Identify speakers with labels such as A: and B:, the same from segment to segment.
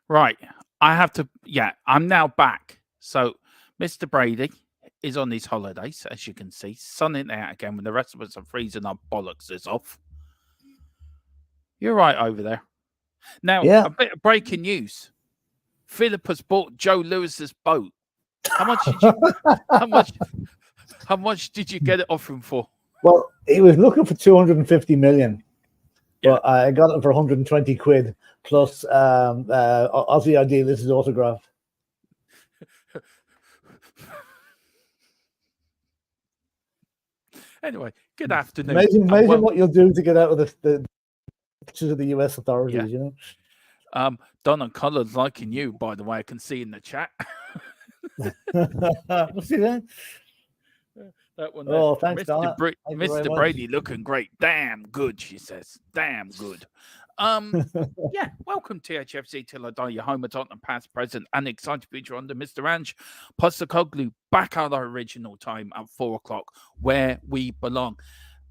A: Right. I have to, yeah, I'm now back. So, Mr. Brady is on his holidays, as you can see, sunning out again when the rest of us are freezing our bollocks off. You're right over there. Now,
B: Yeah.
A: a bit of breaking news. Philip has bought Joe Lewis's boat. How much did you how much did you get it off him for?
B: Well, he was looking for 250 million.
A: Yeah.
B: But I got it for 120 quid plus Aussie Idealist's autograph.
A: Anyway, good afternoon.
B: Amazing what you'll do to get out of the pictures of the US authorities, you
A: know. Donna Collins liking you, by the way, I can see in the chat.
B: What's he doing?
A: That one.
B: Oh, thanks, Donna.
A: Mr. Brady looking great. Damn good, she says. Damn good. Yeah, welcome to Thfc Till I Die, your home at Tottenham past, present, and excited future under Mr. Ange Postecoglou back at our original time at 4 o'clock, where we belong.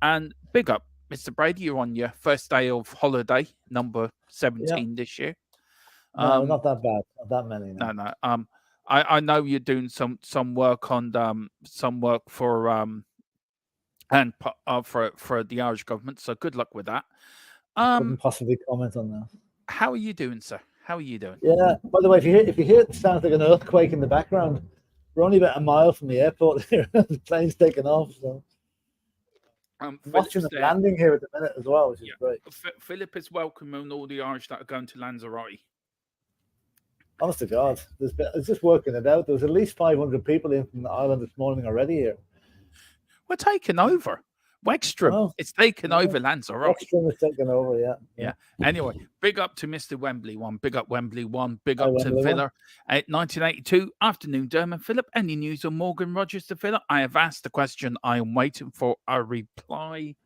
A: And big up, Mr. Brady, you're on your first day of holiday, number 17 this year.
B: No, not that bad. Not that many.
A: No. I know you're doing some work on some work for and for the Irish government. So good luck with that.
B: Couldn't possibly comment on that.
A: How are you doing, sir? How are you doing?
B: Yeah. By the way, if you hear it sounds like an earthquake in the background, we're only about a mile from the airport here. The plane's taking off. So I'm watching the landing here at the minute as well, which is great.
A: Philip is welcoming all the Irish that are going to Lanzarote.
B: Honest to God, it's just working it out. There was at least 500 people in from the island this morning already here.
A: We're taking over. Wexstrom, it's taken over Lanzarote.
B: Wexstrom is taken over,
A: yeah. Anyway, big up to Mr. Wembley one. Big up Wembley one. Big up to Villa at 1982. Afternoon, Dermot Philip. Any news on Morgan Rogers to Villa? I have asked the question. I am waiting for a reply.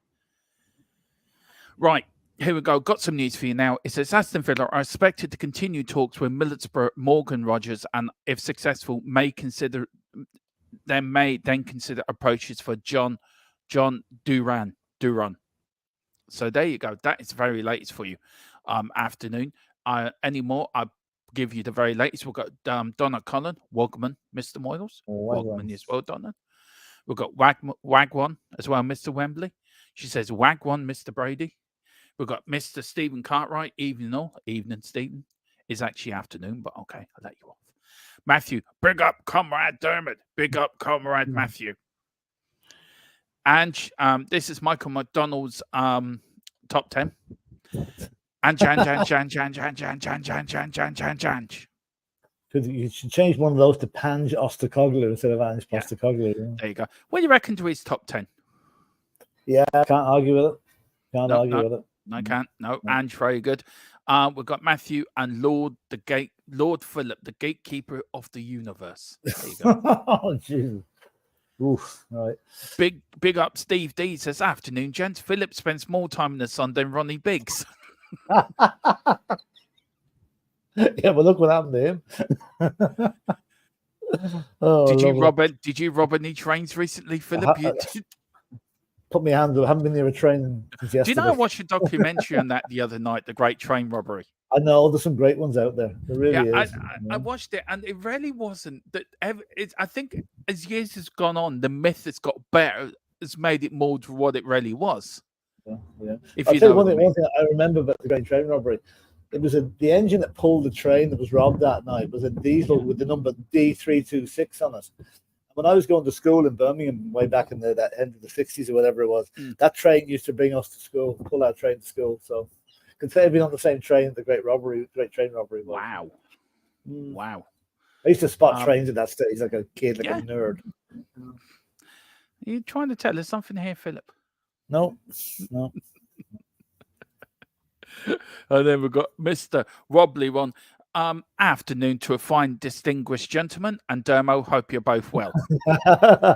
A: Right. Here we go. Got some news for you now. It says Aston Villa are expected to continue talks with Middlesbrough, Morgan Rogers, and if successful, may then consider approaches for John Duran. So there you go. That is the very latest for you. Afternoon. Any more? I'll give you the very latest. We've got Donna Cullen, Wogman, Mr. Moyles. Wogman as well, Donna. We've got Wagwan as well, Mr. Wembley. She says Wagwan, Mr. Brady. We've got Mr. Stephen Cartwright, evening, Stephen. Is actually afternoon, but okay, I'll let you off. Matthew, big up, Comrade Dermot. Big up, Comrade Matthew. And this is Michael McDonald's top 10. And Jan.
B: You should change one of those to Pange Ostacoglu instead of Ange Postecoglou.
A: Yeah. There you go. What do you reckon to his top 10?
B: Yeah, I can't argue with it. With it.
A: I can't. No, Ange, very good. We've got Matthew and Lord Philip, the gatekeeper of the universe. There you go.
B: Oh, Jesus. Oof, right.
A: Big up Steve D says, afternoon, gents. Philip spends more time in the sun than Ronnie Biggs.
B: Yeah, but look what happened to him.
A: Did you rob any trains recently, Philip?
B: Put my hands up. I haven't been near a train since yesterday.
A: Do you know I watched a documentary on that the other night, The Great Train Robbery?
B: I know there's some great ones out there. There really is.
A: I watched it, and it really wasn't that. I think as years has gone on, the myth has got better. Has made it more to what it really was.
B: Yeah.
A: If
B: I'll
A: you
B: tell
A: know
B: you one thing I remember about the Great Train Robbery. It was the engine that pulled the train that was robbed that night was a diesel with the number D326 on it. When I was going to school in Birmingham way back in that end of the 60s or whatever it was, that train used to bring us to school, pull our train to school. So I can say I've been on the same train the Great Train Robbery was.
A: Wow. Wow.
B: I used to spot trains at that stage like a kid, like a nerd.
A: Are you trying to tell us something here, Philip?
B: No.
A: And then we've got Mr. Robley one. Afternoon to a fine distinguished gentleman, and Dermo, hope you're both well.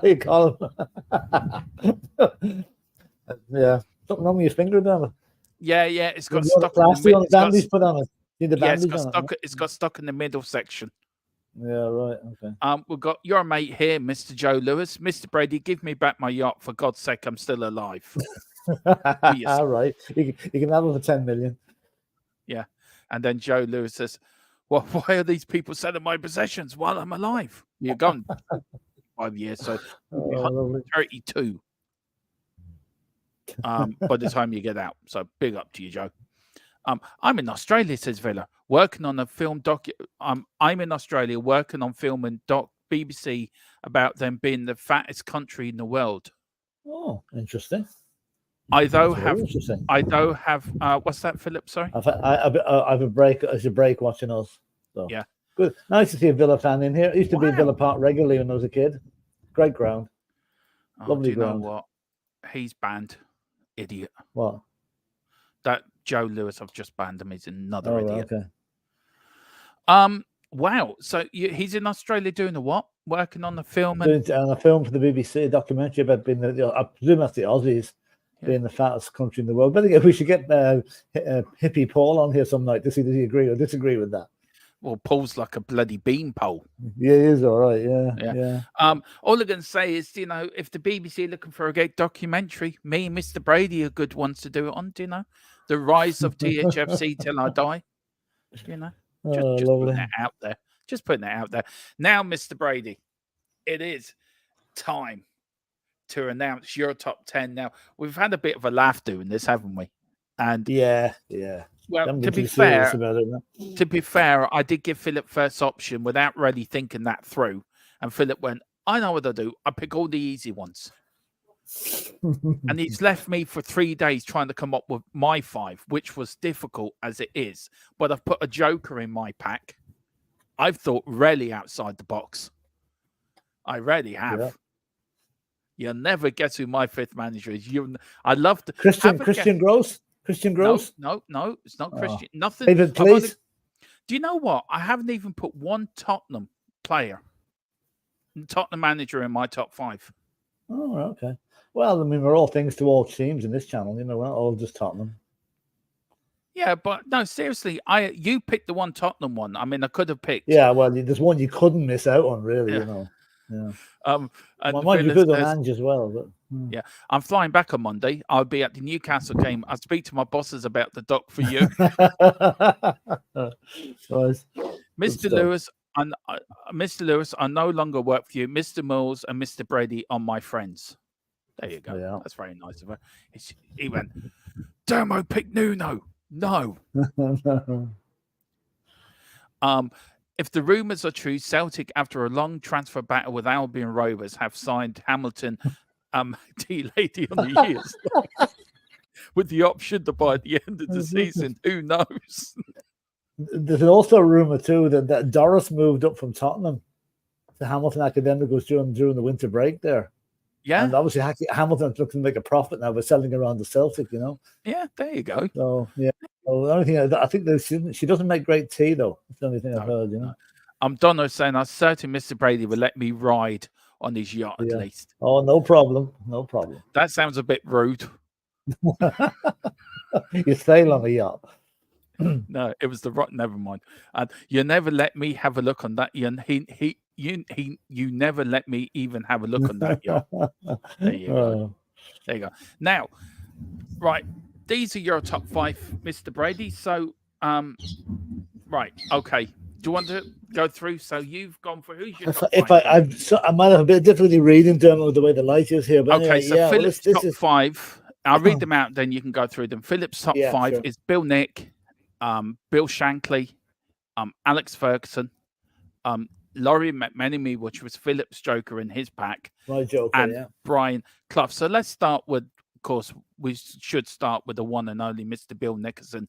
B: You call him. Yeah. Something wrong with your finger, Dermo?
A: Yeah, it's got stuck in the
B: bandage put on it.
A: It's got stuck in the middle section.
B: Yeah, right. Okay.
A: We've got your mate here, Mr. Joe Lewis. Mr. Brady, give me back my yacht, for God's sake, I'm still alive.
B: All right. You can have it for 10 million.
A: Yeah. And then Joe Lewis says, why are these people selling my possessions while I'm alive? You're gone 5 years, so you'll be 132 by the time you get out. So big up to you, Joe. I'm in Australia, says Villa, working on a film I'm in Australia working on film and BBC about them being the fattest country in the world.
B: Oh, interesting.
A: I though have what's that, Philip? Sorry.
B: I've a break. It's a break watching us. So.
A: Yeah.
B: Good. Nice to see a Villa fan in here. I used to be Villa Park regularly when I was a kid. Great ground. Lovely ground.
A: You know what? He's banned. Idiot.
B: What?
A: That Joe Lewis, I've just banned him. He's another idiot.
B: Okay.
A: Wow. So he's in Australia doing a what? Working on the film
B: doing a film for the BBC, a documentary about being I presume that's the Aussies being the fattest country in the world. But again, we should get hippie Paul on here some night to see does he agree or disagree with that.
A: Well, Paul's like a bloody beanpole.
B: Yeah, he is all right. Yeah.
A: All I'm going to say is, if the BBC are looking for a great documentary, me and Mr. Brady are good ones to do it on. The rise of THFC till I die. Just putting it out there. Just putting it out there. Now, Mr. Brady, it is time to announce your top 10. Now, we've had a bit of a laugh doing this, haven't we? And
B: yeah.
A: Well, to be fair, I did give Philip first option without really thinking that through. And Philip went, I know what I do. I pick all the easy ones. And he's left me for 3 days trying to come up with my 5, which was difficult as it is. But I've put a joker in my pack. I've thought really outside the box. I really have. Yeah. You'll never guess who my 5th manager is. I love to
B: Christian Gross. Christian Gross?
A: No, it's not Christian. Nothing.
B: David, please.
A: Do you know what? I haven't even put one Tottenham player, Tottenham manager in my top 5.
B: Oh, okay. Well, I mean, we're all things to all teams in this channel. We're not all just Tottenham.
A: Yeah, but no, seriously, you picked the one Tottenham one. I mean, I could have picked.
B: Yeah, well, there's one you couldn't miss out on, really.
A: Yeah.
B: Yeah.
A: And
B: mind you could on Ange as well. But,
A: Yeah, I'm flying back on Monday. I'll be at the Newcastle game. I'll speak to my bosses about the doc for you, Mr. Lewis. Mr. Lewis, I no longer work for you. Mr. Mills and Mr. Brady are my friends. There you go. Yeah. That's very nice of her. He went, Dermo, pick Nuno. No. If the rumours are true, Celtic, after a long transfer battle with Albion Rovers, have signed Hamilton T-Lady on the years with the option to buy at the end of the season. Who knows?
B: There's also a rumour too that Doris moved up from Tottenham to Hamilton Academicals during the winter break there.
A: Yeah,
B: and obviously Hamilton's looking to make a profit now by selling around the Celtic.
A: Yeah, there you go.
B: So yeah. Well, the only thing I think she doesn't make great tea though. That's the only thing I've heard.
A: I'm Donna saying I'm certain Mr. Brady will let me ride on his yacht at least.
B: Oh, no problem. No problem.
A: That sounds a bit rude.
B: You sail on a yacht.
A: No, it was the right. Never mind. And you never let me have a look on that. You never let me even have a look on that yacht. There you go. There you go. Now, right, these are your top 5, Mr. Brady. So, right, okay. Do you want to go through? So you've gone for who's your top 5?
B: I might have a bit of difficulty reading them with the way the light is here. But
A: okay,
B: anyway,
A: so Philip's top 5. I'll read them out, then you can go through them. Philip's top 5 is Bill Nick, Bill Shankly, Alex Ferguson, Laurie McMenemy, which was Philip's joker in his pack, and Brian Clough. So let's start with, of course, we should start with the one and only Mr. Bill Nickerson.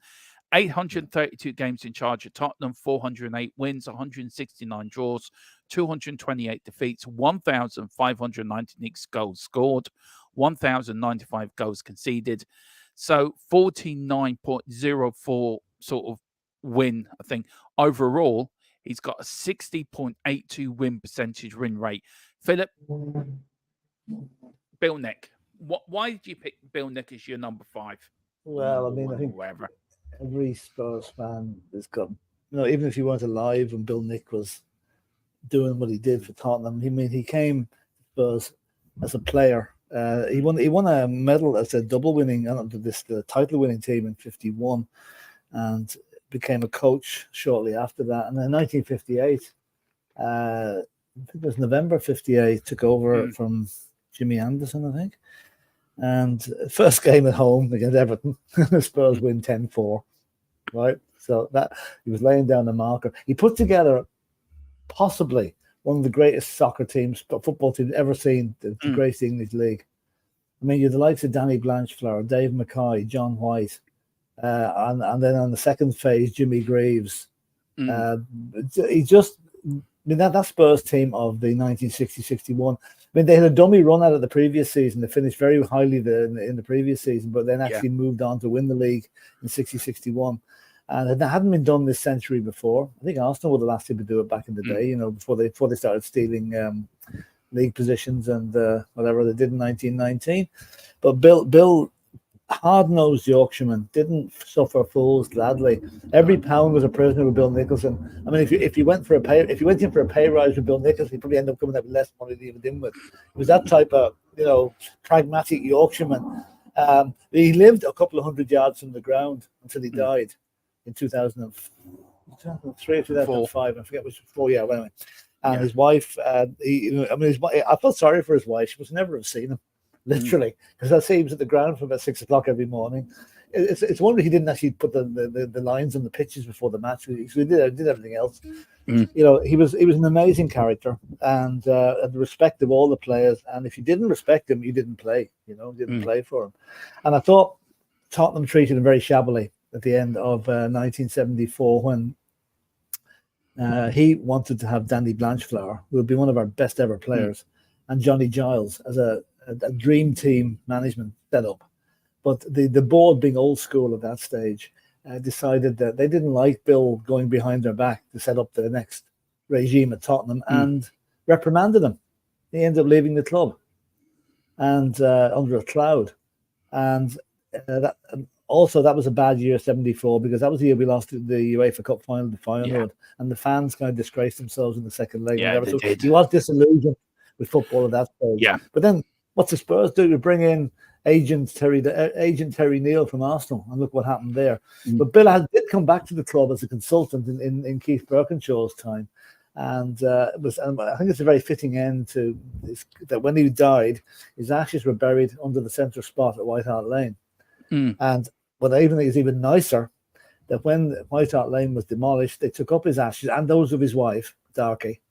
A: 832 games in charge at Tottenham, 408 wins, 169 draws, 228 defeats, 1,596 goals scored, 1,095 goals conceded. So 49.04 sort of win, I think. Overall, he's got a 60.82 win rate. Philip, Bill Nick. Why did you pick Bill Nick as your number 5?
B: Well, I mean, I think every Spurs fan has got, even if he weren't alive when Bill Nick was doing what he did for Tottenham, he came to Spurs as a player. He won a medal as a double winning, the title winning team in '51, and became a coach shortly after that. And in 1958, I think it was November 58, took over from Jimmy Anderson, I think. And first game at home against Everton, the Spurs win 10-4, right? So that he was laying down the marker. He put together possibly one of the greatest football teams ever seen, the greatest English league. I mean, you're the likes of Danny Blanchflower, Dave Mackay, John White, and then on the second phase, Jimmy Greaves. He just, I mean, that Spurs team of the 1960-61, I mean, they had a dummy run out of the previous season. They finished very highly in the previous season, but then actually moved on to win the league in 60-61. And that hadn't been done this century before. I think Arsenal were the last team to do it back in the day, you know, before they started stealing league positions and whatever they did in 1919. But Bill, hard-nosed Yorkshireman, didn't suffer fools gladly. Every pound was a prisoner with Bill Nicholson. I mean, if you went in for a pay rise with Bill Nicholson, you probably end up coming up with less money than you were in with. It was that type of, you know, pragmatic Yorkshireman. He lived a couple of hundred yards from the ground until he died in 2003 or 2005. I forget which before. Yeah, anyway. And his wife, I felt sorry for his wife. She must never have seen him, literally, because I see he was at the ground for about 6 o'clock every morning. It's wonder he didn't actually put the lines on the pitches before the match. He did everything else. You know, he was an amazing character and the respect of all the players. And if you didn't respect him, you didn't play. You know, didn't play for him. And I thought Tottenham treated him very shabbily at the end of 1974 when he wanted to have Danny Blanchflower, who would be one of our best ever players, and Johnny Giles as a dream team management setup. But the board, being old school at that stage, decided that they didn't like Bill going behind their back to set up the next regime at Tottenham and reprimanded him. He ended up leaving the club and under a cloud. And also, that was a bad year, 74, because that was the year we lost the UEFA Cup final to Feyenoord, and the fans kind of disgraced themselves in the second leg.
A: Yeah,
B: so he was disillusioned with football at that stage.
A: Yeah.
B: But then, what's the Spurs do? We bring in agent Terry Neal from Arsenal, and look what happened there. But Bill did come back to the club as a consultant in Keith Birkinshaw's time, and I think it's a very fitting end to this, that when he died, his ashes were buried under the centre spot at White Hart Lane. And what I even think is even nicer, that when White Hart Lane was demolished, they took up his ashes and those of his wife, Darky,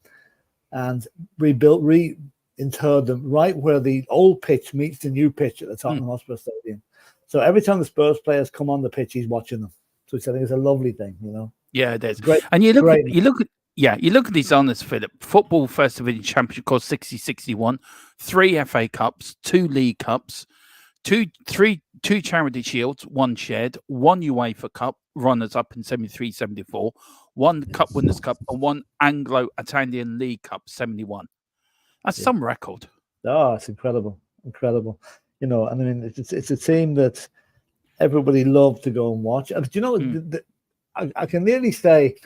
B: and reinterred them right where the old pitch meets the new pitch at the Tottenham Hotspur Stadium. So every time the Spurs players come on the pitch, he's watching them. So I think it's a lovely thing, you know.
A: Yeah, it is.
B: Great,
A: and you look at these honours, Philip. Football First Division Championship course 60-61, 3 FA Cups, 2 League Cups, 2 Charity Shields, 1 shared, 1 UEFA Cup runners up in 73-74, 1 Cup Winners' Cup, and 1 Anglo-Italian League Cup 71. That's some record.
B: Oh, it's incredible. You know, and I mean, it's a team that everybody loved to go and watch. Do you know, I can nearly say,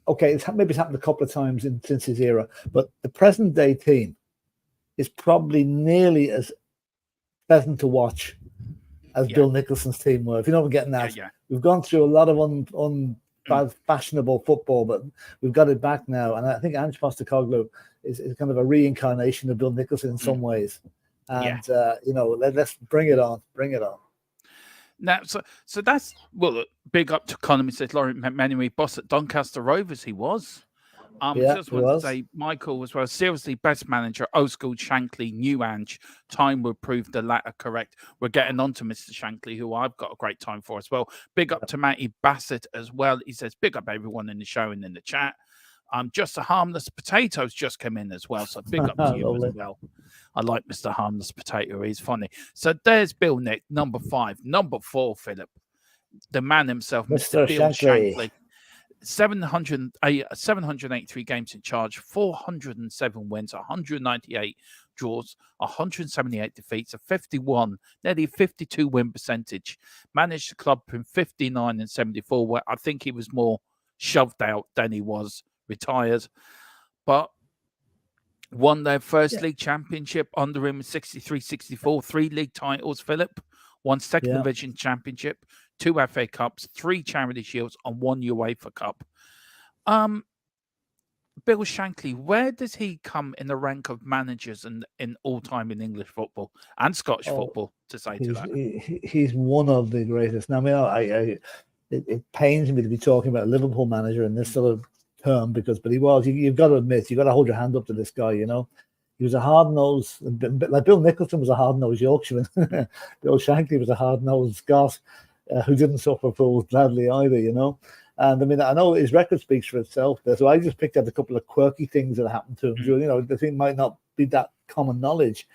B: okay, maybe it's happened a couple of times since his era, but the present day team is probably nearly as pleasant to watch as Bill Nicholson's team were. If you know what I'm getting at, we've gone through a lot of unfashionable football, but we've got it back now. And I think Ange Postecoglou is kind of a reincarnation of Bill Nicholson in some ways. And you know, let's bring it on.
A: Now, so that's big up to Conor, says Laurent McManamy, boss at Doncaster Rovers. He was. Just wanted to say, Michael as well. Seriously, best manager, old school Shankly, new Ange. Time will prove the latter correct. We're getting on to Mr. Shankly, who I've got a great time for as well. Big up to Matty Bassett as well. He says, big up everyone in the show and in the chat. Just a Harmless Potatoes just come in as well. So big up to you as well. I like Mr. Harmless Potato. He's funny. So there's Bill Nick, number 5. Number 4, Philip. The man himself, Mr. Bill Shankly. 783 games in charge, 407 wins, 198 draws, 178 defeats, a 51, nearly 52 win percentage. Managed the club from 59 and 74, where I think he was more shoved out than he was retired. But won their first league championship under him in 63-64, 3 league titles, Philip. Won second division championship, 2 FA Cups, 3 Charity Shields, and 1 UEFA Cup. Bill Shankly, where does he come in the rank of managers in all time in English football and Scottish football? To say to that,
B: he's one of the greatest. Now, I mean, it pains me to be talking about a Liverpool manager in this sort of term but he was. You've got to admit, you've got to hold your hand up to this guy. You know, he was a hard nosed, like Bill Nicholson was a hard nosed Yorkshireman. Bill Shankly was a hard nosed Scot who didn't suffer fools gladly either. You know. And I mean, I know his record speaks for itself there. So I just picked out a couple of quirky things that happened to him. You know, the thing might not be that common knowledge.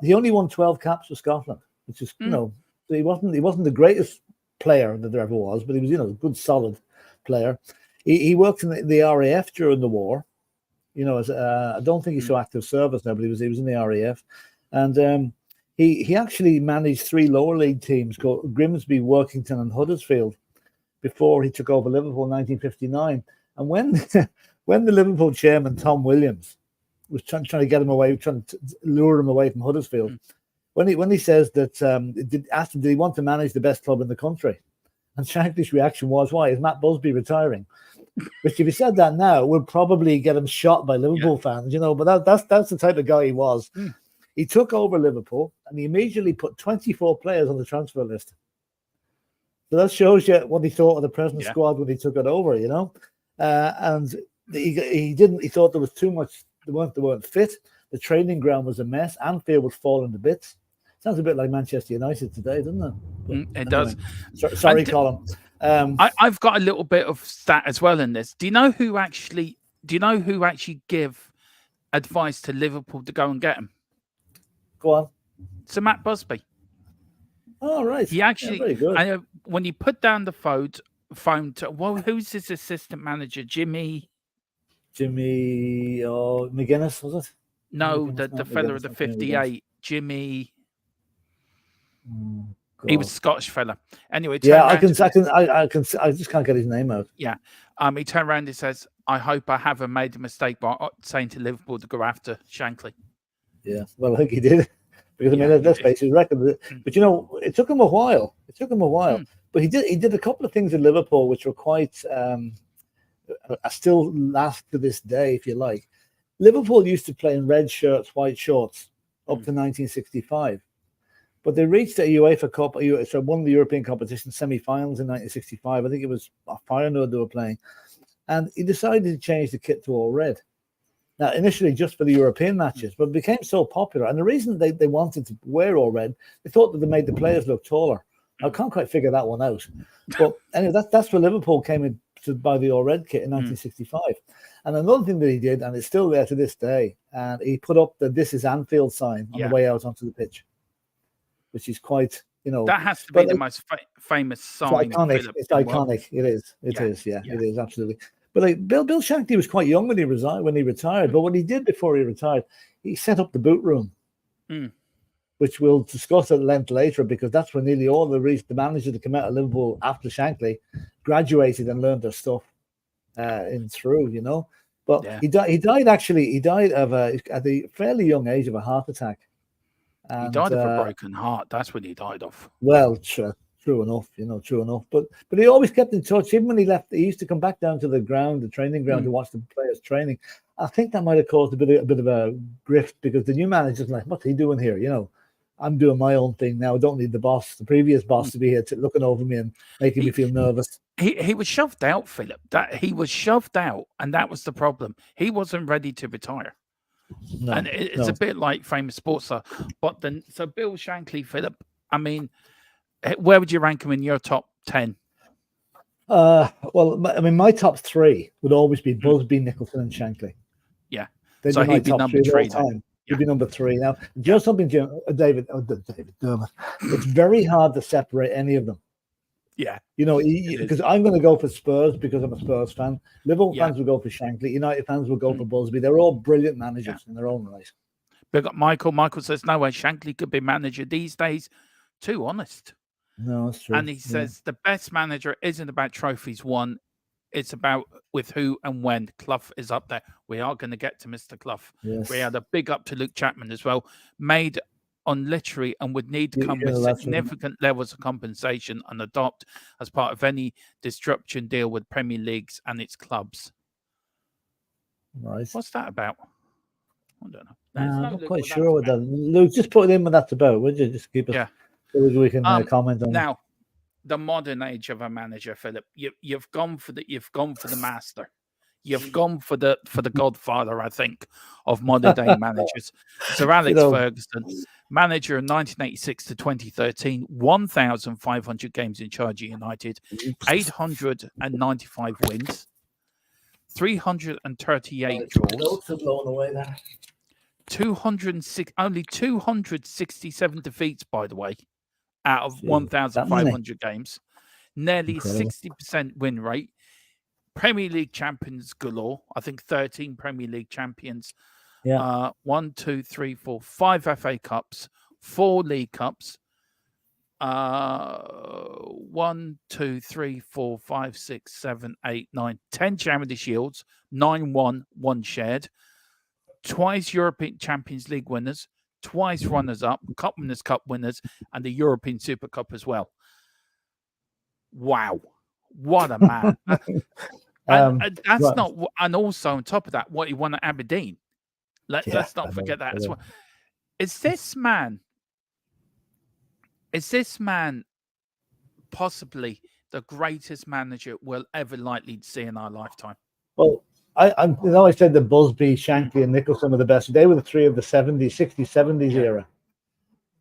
B: He only won 12 caps for Scotland, which is, you know, he wasn't the greatest player that there ever was, but he was, you know, a good, solid player. He worked in the RAF during the war. You know, as I don't think he saw active service now, but he was in the RAF, and he actually managed 3 lower league teams called Grimsby, Workington, and Huddersfield before he took over Liverpool in 1959. And when the Liverpool chairman, Tom Williams, was trying to get him away, trying to lure him away from Huddersfield, when he says that, asked him, did he want to manage the best club in the country? And Shankly's reaction was, why, is Matt Busby retiring? Which, if he said that now, would probably get him shot by Liverpool fans, you know, but that's the type of guy he was. He took over Liverpool and he immediately put 24 players on the transfer list. So that shows you what he thought of the present squad when he took it over, you know. And he thought there was too much. They weren't fit. The training ground was a mess. Anfield was falling to bits. Sounds a bit like Manchester United today, doesn't it? But,
A: it does.
B: Sorry, Colin.
A: I've got a little bit of stat as well in this. Do you know who actually give advice to Liverpool to go and get him?
B: Go on.
A: So Matt Busby.
B: Oh, right.
A: He actually,
B: very good.
A: When you put down the phone to, well, who's his assistant manager? Jimmy
B: McGuinness, was it?
A: No, the fella of the 58. Jimmy. He was a Scottish fella. Anyway,
B: I just can't get his name out.
A: Yeah. He turned around and says, I hope I haven't made a mistake by saying to Liverpool to go after Shankly.
B: Yeah, well, I think he did. Because, I mean, let's face his record. But, you know, it took him a while. But he did a couple of things in Liverpool which were quite, still last to this day, if you like. Liverpool used to play in red shirts, white shorts up to 1965. But they reached a UEFA Cup, so one of the European competition semi-finals in 1965. I think it was Feyenoord they were playing. And he decided to change the kit to all red. Now, initially just for the European matches, but it became so popular. And the reason they wanted to wear all red, they thought that they made the players look taller. I can't quite figure that one out. But anyway, that's where Liverpool came in to buy the all red kit in 1965. And another thing that he did, and it's still there to this day, and he put up the "This is Anfield" sign on the way out onto the pitch, which is quite, you know.
A: That has to be the most famous sign.
B: It's iconic. It's iconic. It is. It is, absolutely. But like Bill Shankly was quite young when he retired. But what he did before he retired, he set up the boot room, which we'll discuss at length later, because that's when nearly all the managers that come out of Liverpool after Shankly graduated and learned their stuff through, you know. But he died of at a fairly young age of a heart attack. And,
A: he died of a broken heart. That's what he died of.
B: Well, true enough, you know, true enough. But he always kept in touch. Even when he left, he used to come back down to the training ground, to watch the players training. I think that might have caused a bit of a grift, because the new manager's like, what's he doing here? You know, I'm doing my own thing now. I don't need the previous boss, to be here looking over me and making me feel nervous.
A: He was shoved out, Philip. He was shoved out, and that was the problem. He wasn't ready to retire. No, and it's a bit like famous sports star. But then, so Bill Shankly, Philip, I mean, where would you rank him in your top 10?
B: Well, I mean, my top 3 would always be Busby, Nicholson, and Shankly.
A: Yeah.
B: They'd
A: so
B: be
A: he'd be number 3.
B: He'd be number 3. Now, just something, David Dermot. It's very hard to separate any of them.
A: Yeah.
B: You know, because I'm going to go for Spurs because I'm a Spurs fan. Liverpool fans will go for Shankly. United fans will go for Busby. They're all brilliant managers in their own right.
A: We've got Michael. Michael says, no way Shankly could be manager these days. Too honest.
B: No, that's true.
A: And he says the best manager isn't about trophies won. It's about with who and when. Clough is up there. We are going to get to Mr. Clough.
B: Yes.
A: We had a big up to Luke Chapman as well. Made literally and would need to come with significant levels of compensation and adopt as part of any disruption deal with Premier Leagues and its clubs.
B: Right.
A: What's that about? I don't know.
B: I'm not quite sure what that. Luke, just put it in when that's about, would you? Just keep us. So we can comment on
A: now. The modern age of a manager, Philip. You've gone for the master. You've gone for the godfather, I think, of modern day managers. Sir Alex Ferguson, manager in 1986 to 2013, 1,500 games in charge of United, 895 wins, 338 draws.
B: Blown away there.
A: 206, only 267 defeats, by the way, out of 1,500 games. Nearly 60% win rate. Premier League champions galore. I think 13 Premier League champions.
B: Yeah.
A: 1, 2, 3, 4, 5 FA Cups, 4 League Cups. 1, 2, 3, 4, 5, 6, 7, 8, 9, 10 Charity Shields, 9 won, 1 shared. Twice European Champions League winners, twice runners-up, Cup Winners' Cup winners, and the European Super Cup as well. Wow. What a man. And that's not, and also on top of that, what he won at Aberdeen. Let's not forget that as well. Is this man possibly the greatest manager we'll ever likely see in our lifetime?
B: Well, I said that Busby, Shankly, and Nicholson were the best. They were the three of the 70s, 60s, 70s era.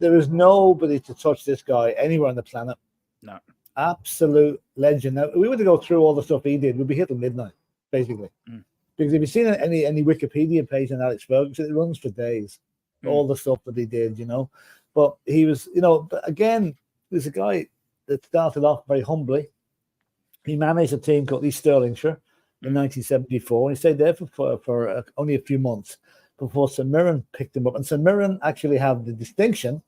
B: There is nobody to touch this guy anywhere on the planet.
A: No.
B: Absolute legend. Now, if we were to go through all the stuff he did, we'd be here till midnight, basically. Because if you've seen any Wikipedia page on Alex Ferguson, it runs for days. All the stuff that he did, But he was, but again, there's a guy that started off very humbly. He managed a team called East Stirlingshire in 1974, and he stayed there for only a few months before St Mirren picked him up. And St Mirren actually have the distinction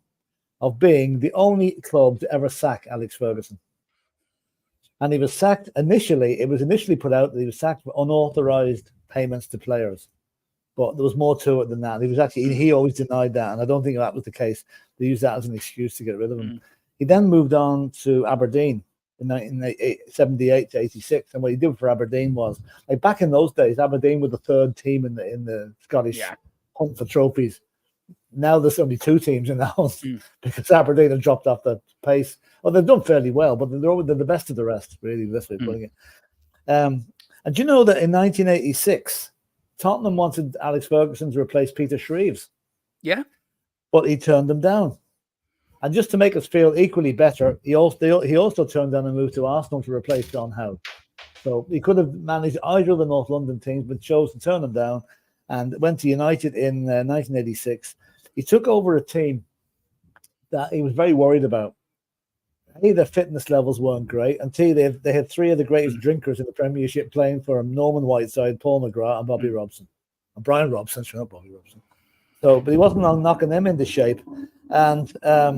B: of being the only club to ever sack Alex Ferguson. And he was sacked initially. It was initially put out that he was sacked for unauthorized payments to players. But there was more to it than that. He always denied that. And I don't think that was the case. They used that as an excuse to get rid of him. He then moved on to Aberdeen in 1978 to 86. And what he did for Aberdeen was, like back in those days, Aberdeen were the third team in the Scottish hunt for trophies. Now there's only 2 teams in that hunt because Aberdeen have dropped off the pace. Well, they've done fairly well, but they're the best of the rest, really, the best way of putting it. And do you know that in 1986, Tottenham wanted Alex Ferguson to replace Peter Shreves?
A: Yeah.
B: But he turned them down. And just to make us feel equally better, he also turned down a move to Arsenal to replace John Howe. So he could have managed either of the North London teams, but chose to turn them down and went to United in 1986. He took over a team that he was very worried about. A, their fitness levels weren't great, and T, they had 3 of the greatest drinkers in the Premiership playing for him: Norman Whiteside, Paul McGrath, and Bobby Robson. And Brian Robson, sure, not Bobby Robson. So, but he wasn't knocking them into shape. And I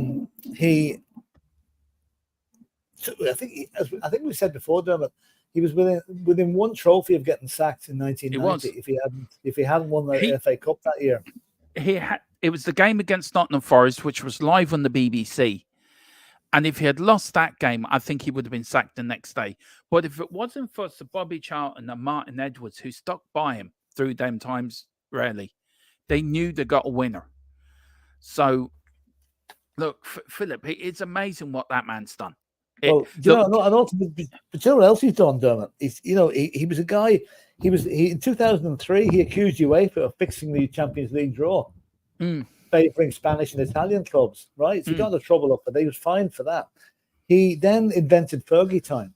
B: think we said before, Dermot, he was within 1 trophy of getting sacked in 1990 if he hadn't won the FA Cup that year.
A: It was the game against Nottingham Forest, which was live on the BBC. And if he had lost that game, I think he would have been sacked the next day. But if it wasn't for Sir Bobby Charlton and Martin Edwards, who stuck by him through them times rarely, they knew they got a winner. So, look, Philip, it's amazing what that man's done.
B: But you know what else he's done, Dermot? He was a guy. In 2003 he accused UEFA of fixing the Champions League draw, favouring Spanish and Italian clubs. Right, so he got into trouble up, but he was fined for that. He then invented Fergie time,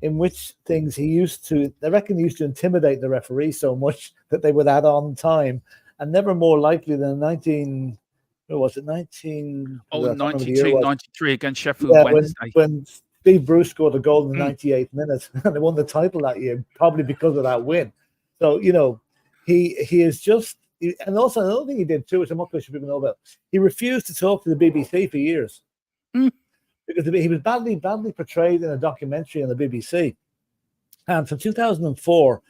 B: in which things he used to intimidate the referee so much that they would add on time, and never more likely than 92,
A: 93 against Sheffield Wednesday.
B: When Steve Bruce scored a goal in the 98th minute and they won the title that year, probably because of that win. So, he is just, and also another thing he did too, which I'm not sure people know about, he refused to talk to the BBC for years because he was badly portrayed in a documentary on the BBC. And from 2004,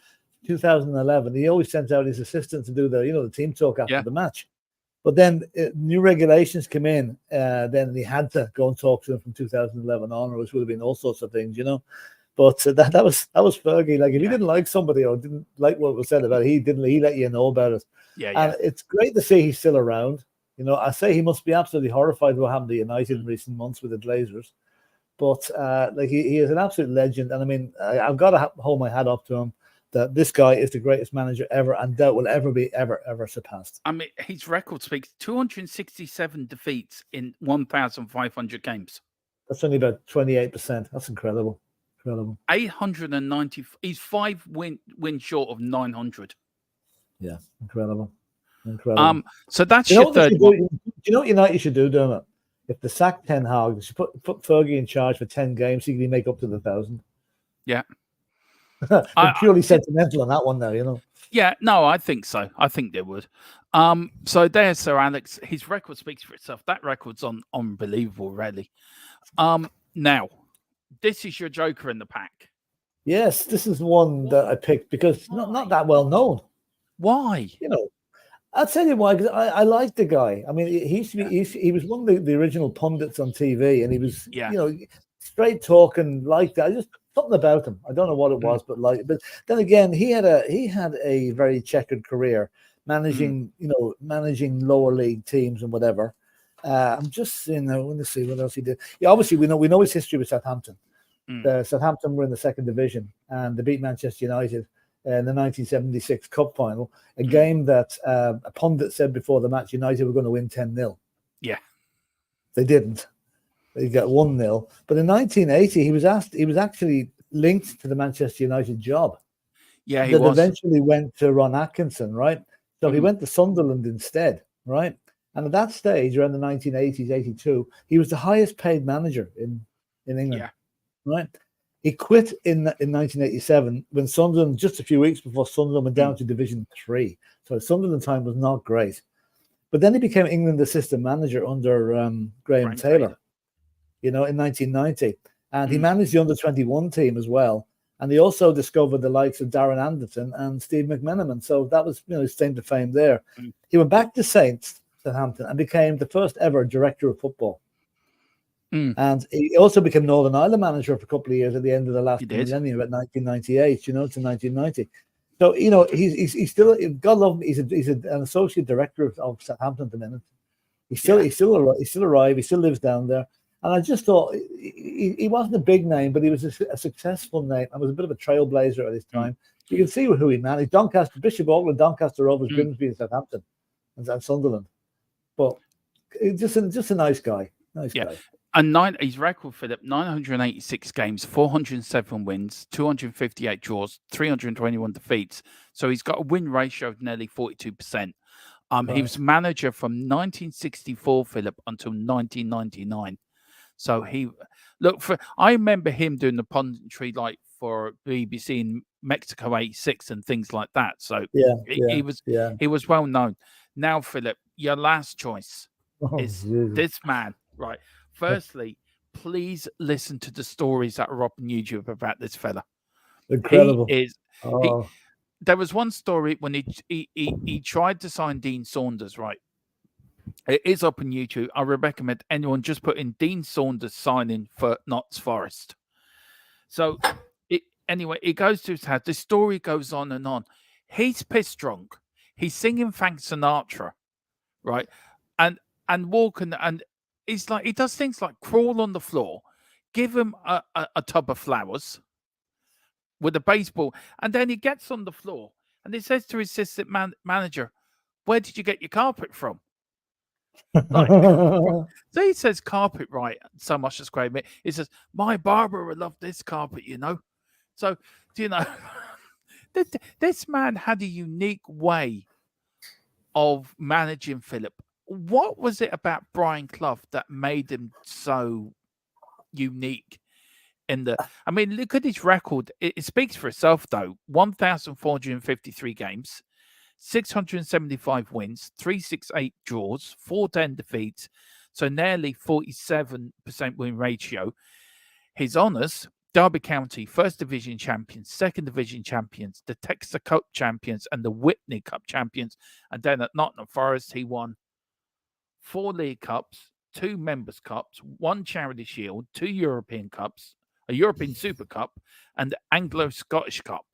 B: 2011, he always sent out his assistant to do the team talk after the match. But then new regulations came in. Then he had to go and talk to them from 2011 on, which would have been all sorts of things, you know. But that was Fergie. Like if he didn't like somebody or didn't like what was said about it, he let you know about it.
A: Yeah,
B: and it's great to see he's still around. You know, I say he must be absolutely horrified what happened to United in recent months with the Glazers. But like he is an absolute legend, and I mean I've got to hold my hat up to him. That this guy is the greatest manager ever, and that will ever be ever surpassed.
A: I mean, his record speaks: 267 defeats in 1,500 games.
B: That's only about 28%. That's incredible.
A: 890. He's 5 wins short of 900.
B: Yeah, incredible.
A: So that's your third one.
B: Do you know what United should do, Dermot? If they sack Ten Hag, they should put Fergie in charge for 10 games, so he can make up to the 1,000.
A: Yeah.
B: I'm purely sentimental on that one, though, you know.
A: Yeah, no, I think so. I think they would. So there's Sir Alex. His record speaks for itself. That record's unbelievable, really. Now, this is your joker in the pack.
B: Yes, this is one that I picked because not that well known.
A: Why?
B: You know, I'll tell you why. Because I like the guy. I mean, he used to be. He was one of the original pundits on TV, and he was, you know, straight talking like that. Just something about him. I don't know what it was, but then again, he had a very checkered career, managing managing lower league teams and whatever. I'm just I want to see what else he did. Yeah, obviously we know his history with Southampton. Southampton were in the second division, and they beat Manchester United in the 1976 Cup final, a game that a pundit said before the match United were going to win 10-0.
A: Yeah,
B: they didn't. They got 1-0. But in 1980, he was actually linked to the Manchester United job.
A: Yeah, he was.
B: Eventually went to Ron Atkinson, right? So he went to Sunderland instead, right? And at that stage, around the 1980s, 82, he was the highest paid manager in England, right? He quit in 1987 when Sunderland, just a few weeks before Sunderland went down to Division 3. So Sunderland time was not great. But then he became England assistant manager under Graham Taylor, in 1990. And he managed the under-21 team as well. And he also discovered the likes of Darren Anderton and Steve McMenamin. So that was, his claim to fame there. He went back to Southampton and became the first ever director of football. And he also became Northern Ireland manager for a couple of years at the end of the last millennium, about 1998, to 1990. So, he's still, God love him, he's an associate director of Southampton at the minute. He's still alive. He still lives down there. And I just thought he wasn't a big name, but he was a successful name and was a bit of a trailblazer at his time. You can see who he managed. Bishop Auckland, Doncaster Rovers, Grimsby, and Southampton, and Sunderland. But just a nice guy. Nice guy.
A: And his record, Philip, 986 games, 407 wins, 258 draws, 321 defeats. So he's got a win ratio of nearly 42%. He was manager from 1964, Philip, until 1999. So I remember him doing the punditry like for BBC in Mexico 86 and things like that. So he was well known. Now, Philip, your last choice is this man, right? Firstly, please listen to the stories that are up on YouTube about this fella.
B: Incredible.
A: There was one story when he tried to sign Dean Saunders, right? It is up on YouTube. I would recommend anyone just put in Dean Saunders signing for Notts Forest. So it goes to his house. The story goes on and on. He's pissed drunk. He's singing Frank Sinatra, right? And walking, and he's like, he does things like crawl on the floor, give him a tub of flowers with a baseball, and then he gets on the floor and he says to his assistant manager, "Where did you get your carpet from?" Like, so he says carpet, right? So much as great. He says, "My barber would love this carpet, So, this man had a unique way of managing Philip. What was it about Brian Clough that made him so unique? I mean, look at his record. It speaks for itself, though. 1,453 games, 675 wins, 368 draws, 410 defeats, so nearly 47% win ratio. His honours: Derby County First Division champions, Second Division champions, the Texas Cup champions, and the Whitney Cup champions. And then at Nottingham Forest, he won 4 League Cups, 2 Members' Cups, 1 Charity Shield, 2 European Cups, a European Super Cup, and the Anglo-Scottish Cup.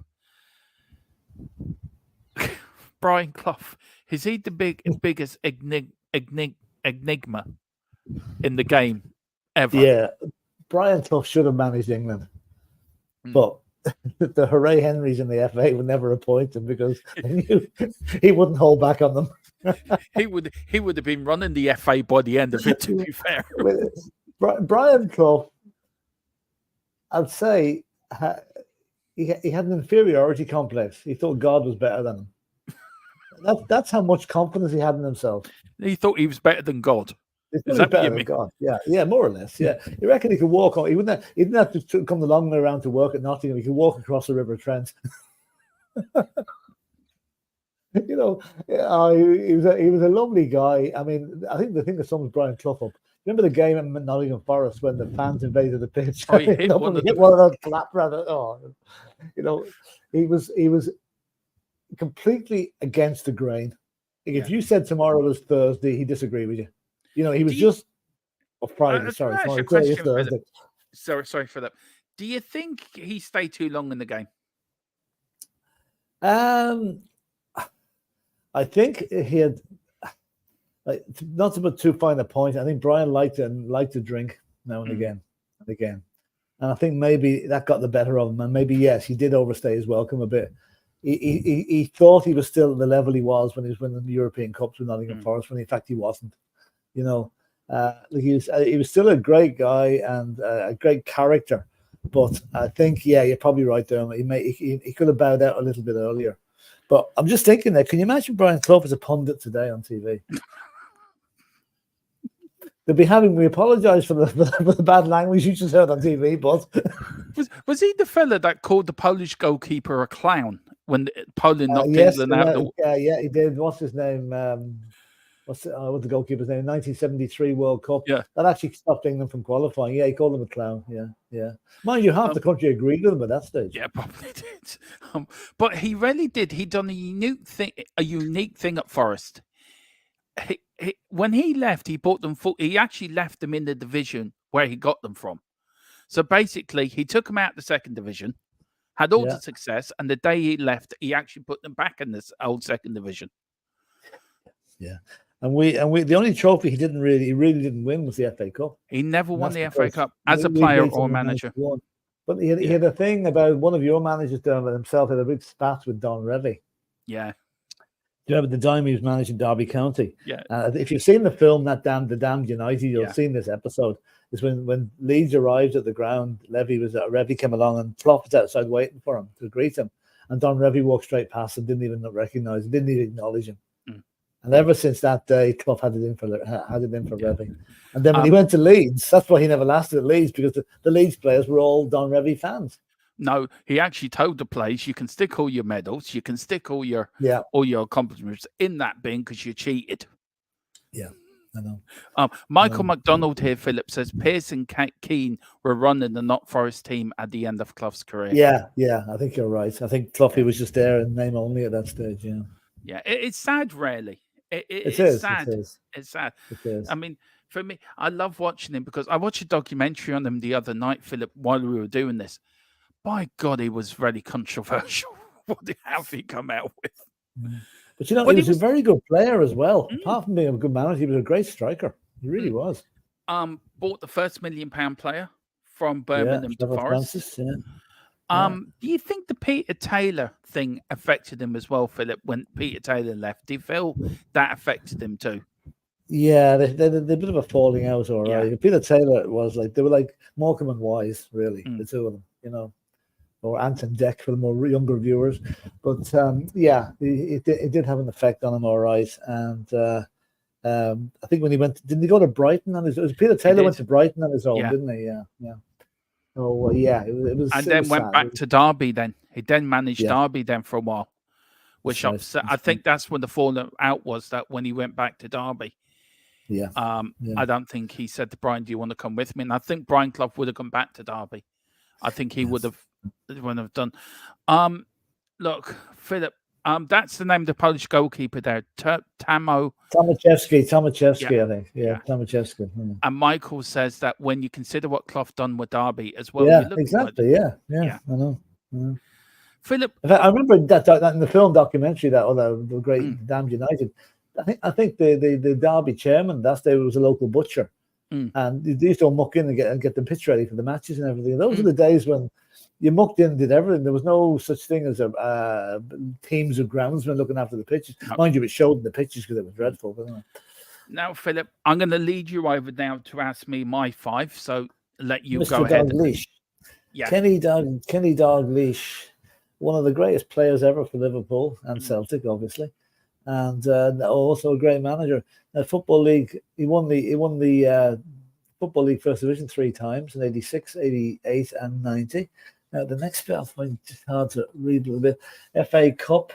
A: Brian Clough, is he the biggest enigma in the game ever?
B: Yeah, Brian Clough should have managed England, but the Hooray Henrys in the FA would never appoint him because they knew he wouldn't hold back on them.
A: he would have been running the FA by the end of it, to be fair.
B: Brian Clough, I'd say he had an inferiority complex. He thought God was better than him. That's how much confidence he had in himself.
A: He thought he was better than God.
B: Is that better than God? Yeah, more or less. Yeah, you reckon he could walk on? He didn't have to come the long way around to work at Nottingham. He could walk across the River Trent. He was a lovely guy. I mean, I think the thing that sums Brian Clough up. Remember the game at Nottingham Forest when the fans invaded the pitch?
A: Oh, he hit one of
B: those clap rather. Oh, he was completely against the grain. If you said tomorrow was Thursday, he disagreed with you. He was just Friday. Sorry, Thursday.
A: Sorry for that. Do you think he stayed too long in the game?
B: I think he had, not to put too fine a point. I think Brian liked to drink now and again, and I think maybe that got the better of him. And maybe yes, he did overstay his welcome a bit. He thought he was still at the level he was when he was winning the European Cups with Nottingham Forest, when in fact he wasn't. He was still a great guy and a great character, but I think you're probably right there. He could have bowed out a little bit earlier. But I'm just thinking that, can you imagine Brian Clough as a pundit today on TV? They'll be we apologise for the bad language you just heard on TV, but
A: was he the fella that called the Polish goalkeeper a clown when Poland knocked England out?
B: Yeah, he did. What's his name? What's the goalkeeper's name? 1973 World Cup.
A: Yeah,
B: that actually stopped England from qualifying. Yeah, he called him a clown. Yeah. Mind you, half the country agreed with him at that stage.
A: Yeah, probably did. But he really did. He done a unique thing at Forest. When he left, he bought them full. He actually left them in the division where he got them from. So basically, he took them out the second division, had all the success, and the day he left, he actually put them back in this old second division.
B: Yeah. And we the only trophy he really didn't win was the FA Cup.
A: He never won the FA Cup as a player or manager.
B: But he had a thing about one of your managers down with himself had a big spat with Don Revie.
A: Yeah.
B: Do you remember the time he was managing Derby County?
A: Yeah.
B: If you've seen the film The Damned United, you'll have seen this episode. It's when Leeds arrived at the ground, Revie came along and Clough was outside waiting for him to greet him. And Don Revie walked straight past him, didn't even recognise him, didn't even acknowledge him. And ever since that day, Clough had it in for Revie. And then when he went to Leeds, that's why he never lasted at Leeds, because the Leeds players were all Don Revie fans.
A: No, he actually told the players, you can stick all your medals, you can stick all your accomplishments in that bin because you cheated.
B: Yeah, I know.
A: Michael McDonald here, Philip, says Pearce and Keane were running the Not Forest team at the end of Clough's career.
B: Yeah, I think you're right. I think Cloughy was just there in name only at that stage.
A: Yeah, it's sad, really. It's sad. It's sad.
B: It is.
A: I mean, for me, I love watching him because I watched a documentary on him the other night, Philip, while we were doing this. By God, he was very controversial. What did he come out with?
B: But he was a very good player as well. Apart from being a good manager, he was a great striker. He really was.
A: Bought the first £1 million player from Birmingham to Forest.
B: Francis,
A: Do you think the Peter Taylor thing affected him as well, Philip? When Peter Taylor left, do you feel that affected him too?
B: Yeah, they're a bit of a falling out, all right. Yeah. Peter Taylor they were like Morecambe and Wise, really, the two of them, or Ant and Dec for the more younger viewers. But it did have an effect on him, all right. And I think when he didn't he go to Brighton on his? Peter Taylor went to Brighton on his own, didn't he? Yeah. Oh it was.
A: And then went back to Derby. Then he managed Derby then for a while, which upset. I think that's when the fallout was, that when he went back to Derby.
B: Yeah.
A: I don't think he said to Brian, "Do you want to come with me?" And I think Brian Clough would have come back to Derby. I think he would have done. Look, Philip, That's the name of the Polish goalkeeper there,
B: Tomaszewski,
A: Yeah,
B: I think. Yeah,
A: yeah.
B: Tomaszewski.
A: And Michael says that when you consider what Clough done with Derby as well,
B: Yeah,
A: you look at
B: exactly.
A: what,
B: Yeah, I know.
A: Philip.
B: In fact, I remember that in the film documentary, that the great
A: Mm,
B: Damned United. I think the Derby chairman that day was a local butcher, and they used to muck in and get the pitch ready for the matches and everything. Those were the days when you mucked in, did everything. There was no such thing as teams of groundsmen looking after the pitches.
A: No.
B: Mind you, it showed in the pitches because it was dreadful. Wasn't it?
A: Now, Philip, I'm going to lead you over now to ask me my 5. So let you
B: Mr.
A: go ahead.
B: Dalglish.
A: Yeah.
B: Kenny Dalglish, one of the greatest players ever for Liverpool and Celtic, obviously, and also a great manager. Football League, he won the Football League First Division 3 times in 86, 88, and 90. Now, the next bit I find it's hard to read a little bit. FA Cup,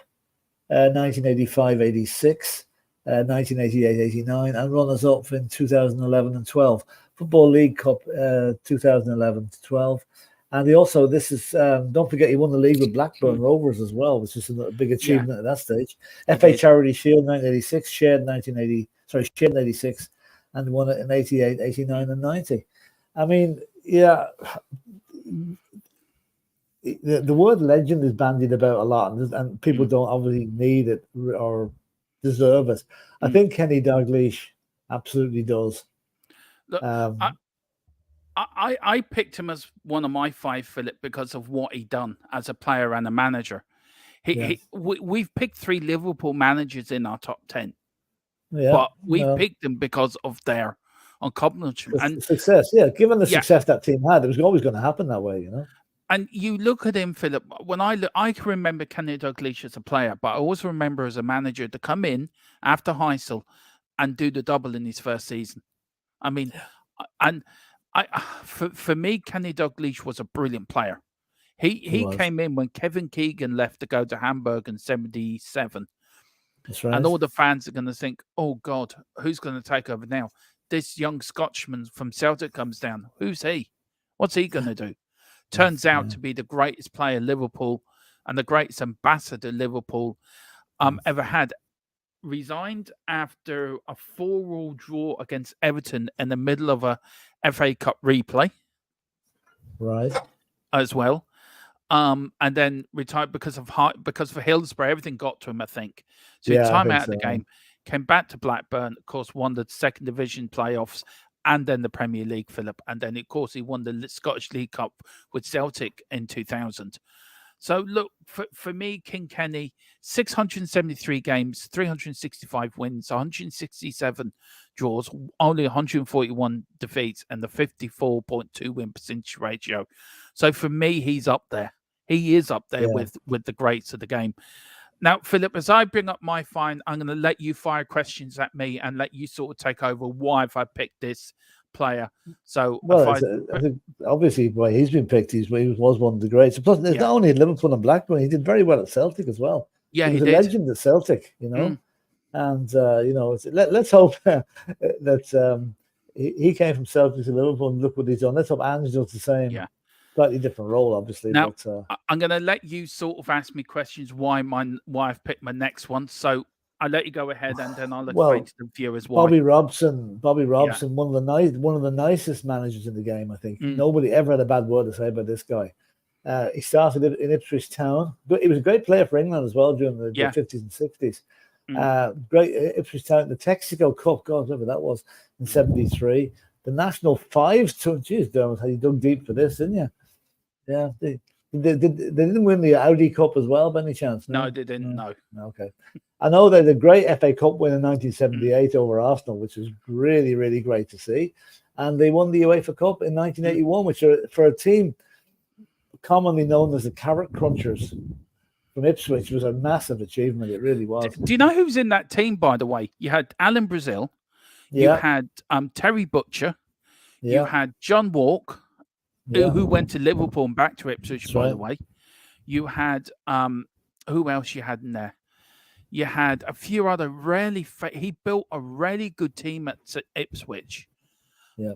B: 1985, 86. 1988, 89, and runners up in 2011 and 12. Football League Cup 2011 to 12. And he also, this is, don't forget, he won the league with Blackburn Rovers as well, which is a big achievement at that stage. FA Charity Shield 1986, shared in 86, and won it in 88, 89, and 90. I mean, the word legend is bandied about a lot, and people don't obviously need it or deserve it. I think Kenny Dalglish absolutely does.
A: Look, I picked him as one of my 5, Philip, because of what he done as a player and a manager. We've picked 3 Liverpool managers in our top 10, but we picked them because of their accomplishment and
B: success. Yeah, given the success that team had, it was always going to happen that way,
A: And you look at him, Philip. When I can remember Kenny Dalglish as a player, but I also remember as a manager to come in after Heysel and do the double in his first season. I mean, for me, Kenny Dalglish was a brilliant player. He came in when Kevin Keegan left to go to Hamburg in '77.
B: That's right.
A: And all the fans are going to think, "Oh God, who's going to take over now?" This young Scotsman from Celtic comes down. Who's he? What's he going to do? Turns out to be the greatest player Liverpool and the greatest ambassador Liverpool ever had. Resigned after a 4-4 draw against Everton in the middle of a FA Cup replay.
B: Right.
A: As well. And then retired because of Hillsborough. Everything got to him, I think. So he time out of the game, came back to Blackburn, of course, won the second division playoffs and then the Premier League, Philip. And then, of course, he won the Scottish League Cup with Celtic in 2000. So, look, for me, King Kenny, 673 games, 365 wins, 167 draws, only 141 defeats, and the 54.2 win percentage ratio. So, for me, he's up there. He is up there with the greats of the game. Now, Philip, as I bring up my find, I'm going to let you fire questions at me and let you sort of take over why have I picked this player. So,
B: I think obviously why he's been picked, he was one of the greats. Plus, it's not only Liverpool and Blackburn, he did very well at Celtic as well.
A: Yeah,
B: he was a legend at Celtic, And let's hope that he came from Celtic to Liverpool and look what he's done. Let's hope Ange does the same.
A: Yeah.
B: Slightly different role, obviously.
A: Now,
B: but,
A: I'm going to let you sort of ask me questions why I've picked my next one. So I'll let you go ahead, and then I'll explain to the viewers why.
B: Bobby Robson, one of the nicest managers in the game. I think nobody ever had a bad word to say about this guy. He started in Ipswich Town, but he was a great player for England as well during the 50s and 60s. Great Ipswich Town, the Texaco Cup, God, whatever that was in '73. The National Fives tour. Geez, Dermot, how you dug deep for this, didn't you? Yeah, they didn't win the Audi Cup as well, by any chance?
A: No, they didn't. No.
B: Okay. I know they had a great FA Cup win in 1978 over Arsenal, which was really, really great to see. And they won the UEFA Cup in 1981, which for a team commonly known as the Carrot Crunchers from Ipswich was a massive achievement. It really was.
A: Do you know who's in that team, by the way? You had Alan Brazil. You had Terry Butcher. You had John Walk. Who went to Liverpool and back to Ipswich, by the way. You had, who else you had in there? You had a few other he built a really good team at Ipswich.
B: Yeah.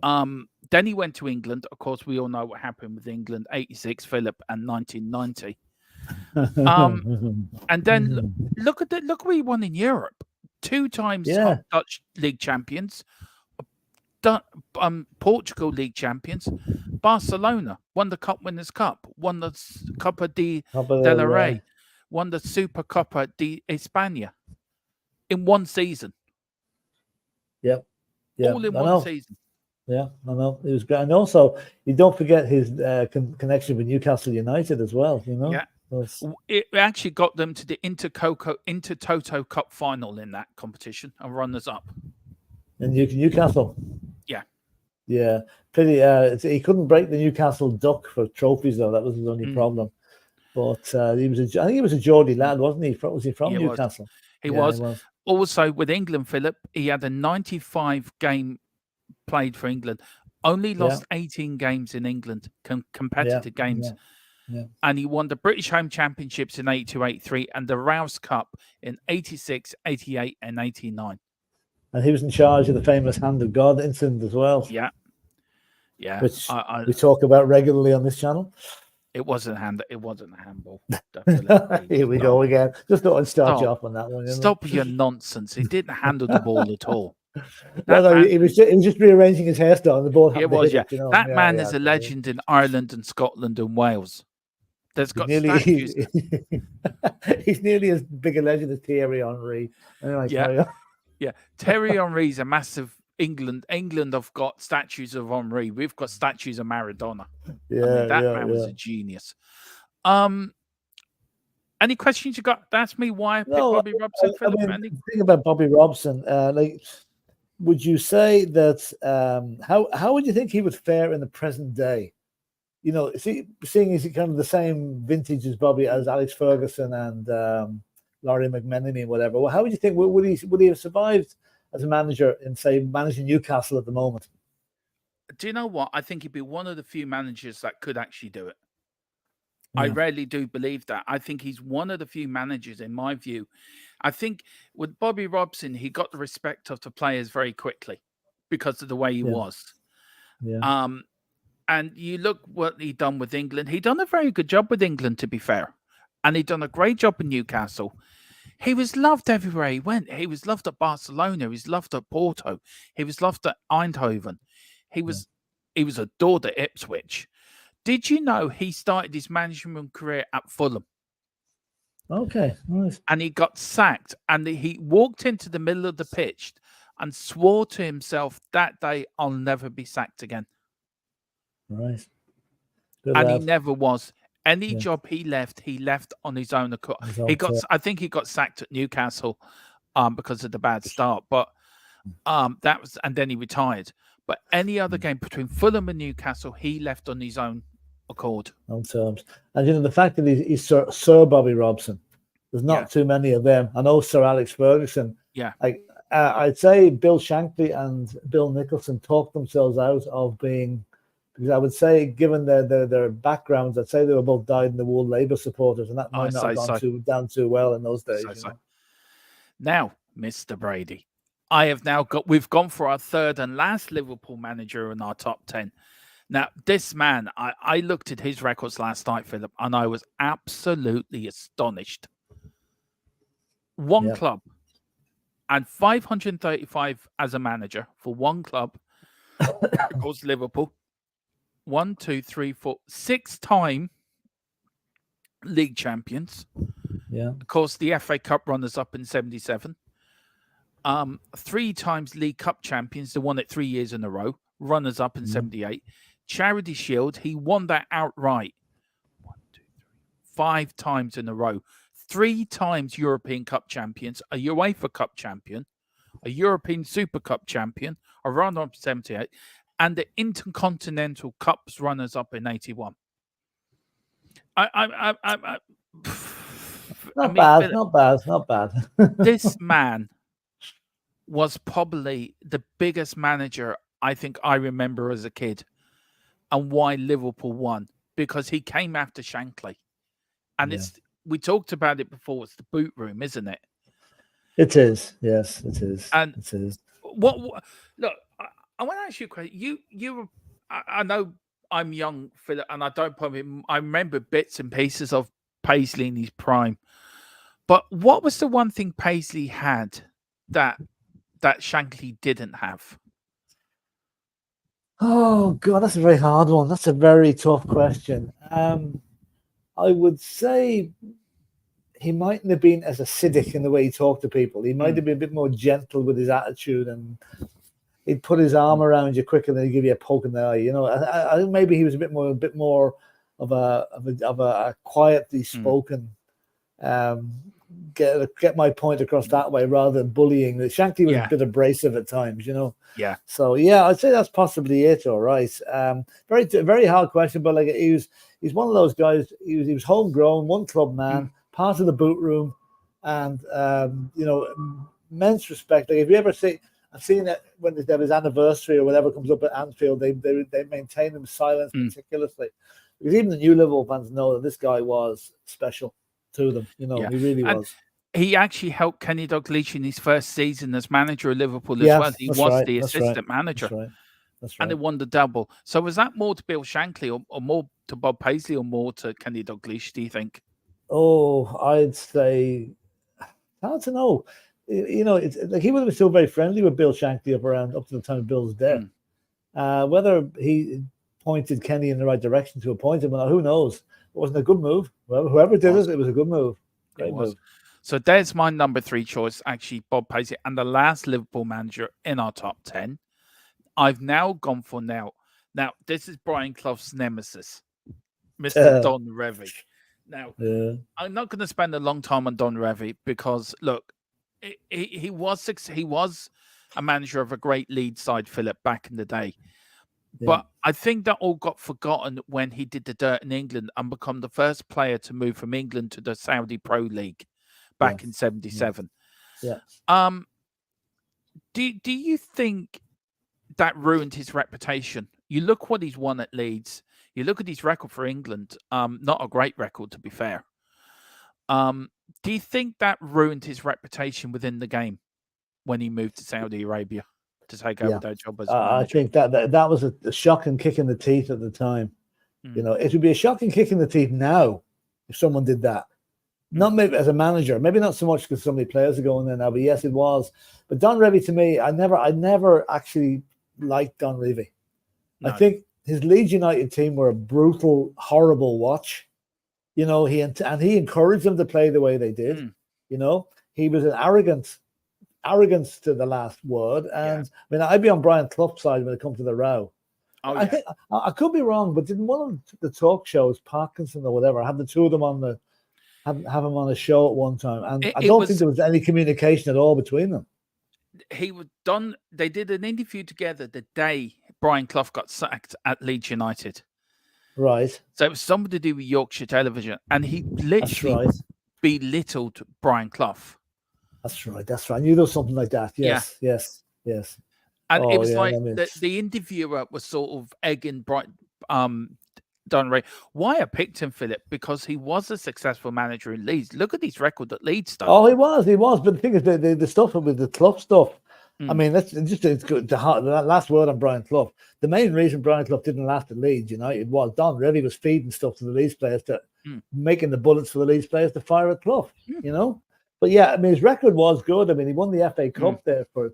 A: Then he went to England. Of course, we all know what happened with England, 86, Philip, and 1990. And then look what he won in Europe. 2 times
B: Yeah.
A: Dutch league champions, Portugal league champions, Barcelona won the Cup Winners' Cup, won the Copa del Rey, won the Super Copa de España in one season.
B: Yep. Yeah.
A: All in one season.
B: Yeah, I know. It was great. And also, you don't forget his connection with Newcastle United as well, you know?
A: Yeah. It actually got them to the Intertoto Cup final in that competition and runners up.
B: And Newcastle?
A: Yeah.
B: Yeah. Pretty. He couldn't break the Newcastle duck for trophies, though. That was his only problem. But I think he was a Geordie lad, wasn't he? Was he from Newcastle?
A: He was. Also, with England, Philip, he had a 95 game played for England. Only lost 18 games in England, competitive games.
B: Yeah.
A: And he won the British Home Championships in 82, 83 and the Rouse Cup in 86, 88 and 89.
B: And he was in charge of the famous Hand of God incident as well.
A: Yeah. Yeah.
B: Which we talk about regularly on this channel.
A: It wasn't a handball.
B: Here we go again. Just thought I'd start you off on that one.
A: Stop your nonsense. He didn't handle the ball at all.
B: He was just rearranging his hairstyle and the ball happened to hit it,
A: That man is a legend in Ireland and Scotland and Wales. There's got statues.
B: He's nearly as big a legend as Thierry Henry.
A: Anyway, yeah. Thierry Henry's a massive England have got statues of Henry. We've got statues of Maradona.
B: Yeah,
A: that man was a genius. Any questions you got to ask me why I picked Bobby Robson?
B: The thing about Bobby Robson, would you say that how would you think he would fare in the present day? You know, seeing he's kind of the same vintage as Alex Ferguson and Laurie McMenemy and whatever. Well, how would you think would he have survived as a manager in, say, managing Newcastle at the moment?
A: Do you know what? I think he'd be one of the few managers that could actually do it.
B: Yeah.
A: I really do believe that. I think he's one of the few managers, in my view. I think with Bobby Robson, he got the respect of the players very quickly because of the way he was.
B: Yeah.
A: And you look what he done with England. He done a very good job with England, to be fair. And he done a great job in Newcastle. He was loved everywhere he went. He was loved at Barcelona. He was loved at Porto. He was loved at Eindhoven. He was adored at Ipswich. Did you know he started his management career at Fulham?
B: Okay, nice.
A: And he got sacked. And he walked into the middle of the pitch and swore to himself that day, I'll never be sacked again.
B: Right.
A: He never was. Any job he left on his own accord. I think he got sacked at Newcastle because of the bad start. But and then he retired. But any other game between Fulham and Newcastle, he left on his own accord.
B: On terms. And you know, the fact that he's Sir Bobby Robson, there's not too many of them. I know Sir Alex Ferguson.
A: Yeah.
B: I'd say Bill Shankly and Bill Nicholson talked themselves out of being, because I would say, given their backgrounds, I'd say they were both dyed-in-the-wool Labour supporters, and that might not have gone down too well in those days.
A: Now, Mr. Brady, we've gone for our third and last Liverpool manager in our top 10. Now, this man, I looked at his records last night, Philip, and I was absolutely astonished. One club and 535 as a manager for one club, of course, Liverpool. 1, 2, 3, 4, 6-time league champions.
B: Yeah.
A: Of course, the FA Cup runners-up in 77. 3 times League Cup champions. They won it 3 years in a row. Runners-up in 78. Charity Shield, he won that outright 5 times in a row. 3 times European Cup champions, a UEFA Cup champion, a European Super Cup champion, a runner-up in 78, and the Intercontinental Cups runners-up in 81.
B: Not bad.
A: This man was probably the biggest manager I think I remember as a kid. And why Liverpool won? Because he came after Shankly. And we talked about it before, it's the boot room, isn't it?
B: It is, yes, it is.
A: And
B: it is.
A: Look, I want to ask you a question. I know I'm young, Philip, and I remember bits and pieces of Paisley in his prime. But what was the one thing Paisley had that Shankly didn't have?
B: Oh God, that's a very hard one. That's a very tough question. I would say he mightn't have been as acidic in the way he talked to people. He might have been a bit more gentle with his attitude, and he'd put his arm around you quicker than he'd give you a poke in the eye. You know, I think maybe he was a bit more of a quietly spoken. Get my point across that way rather than bullying. Shankly was a bit abrasive at times, you know.
A: Yeah.
B: So yeah, I'd say that's possibly it. All right. Very hard question, but like he's one of those guys. He was homegrown, one club man, part of the boot room, and you know, immense respect. Like if you ever see, I've seen it when there was anniversary or whatever comes up at Anfield, they maintain them silence meticulously, because even the new Liverpool fans know that this guy was special to them. You know, he really was.
A: He actually helped Kenny Dalglish in his first season as manager of Liverpool as well. He was the assistant manager.
B: That's right.
A: And they won the double. So was that more to Bill Shankly or more to Bob Paisley or more to Kenny Dalglish, do you think?
B: Oh, I'd say, hard to know. You know, it's like he would have been still very friendly with Bill Shankly up to the time of Bill's death. Whether he pointed Kenny in the right direction to appoint him, who knows? It wasn't a good move. Whoever did it was a good move. Great move.
A: So there's my number 3 choice, actually, Bob Paisley, and the last Liverpool manager in our top 10. I've now gone for now. Now, this is Brian Clough's nemesis, Mr. Don Revie. Now, I'm not going to spend a long time on Don Revie because, look, he was a manager of a great Leeds side, PHILLIP, back in the day. Yeah. But I think that all got forgotten when he did the dirt in England and become the first player to move from England to the Saudi Pro League back in 77.
B: Yeah.
A: Do you think that ruined his reputation? You look what he's won at Leeds. You look at his record for England. Not a great record, to be fair. Do you think that ruined his reputation within the game when he moved to Saudi Arabia to take over that job as manager?
B: I think that was a shocking kick in the teeth at the time. You know, it would be a shocking kick in the teeth now if someone did that. Not maybe as a manager, maybe not so much because so many players are going there now, but yes, it was. But Don Revie, to me, I never actually liked Don Revie. No. I think his Leeds United team were a brutal, horrible watch. You know, he encouraged them to play the way they did. You know, he was an arrogance to the last word. And I mean, I'd be on Brian Clough's side when it comes to the row. I think I could be wrong, but didn't one of the talk shows, Parkinson or whatever, have the two of them on the have him on a show at one time, and I don't think there was any communication at all between them.
A: They did an interview together the day Brian Clough got sacked at Leeds United.
B: Right.
A: So it was something to do with Yorkshire Television, and he literally belittled Brian Clough.
B: That's right. I knew there was something like that. Yes.
A: And it was like the interviewer was sort of egging Don Revie. Why I picked him, PHILLIP, because he was a successful manager in Leeds. Look at his record at Leeds.
B: Oh, he was. But the thing is, the stuff with the Clough stuff. I mean, it's good. The last word on Brian Clough. The main reason Brian Clough didn't last at Leeds United was Don Revie was feeding stuff to the Leeds players, making the bullets for the Leeds players to fire at Clough. You know, but yeah, I mean, his record was good. I mean, he won the FA Cup there for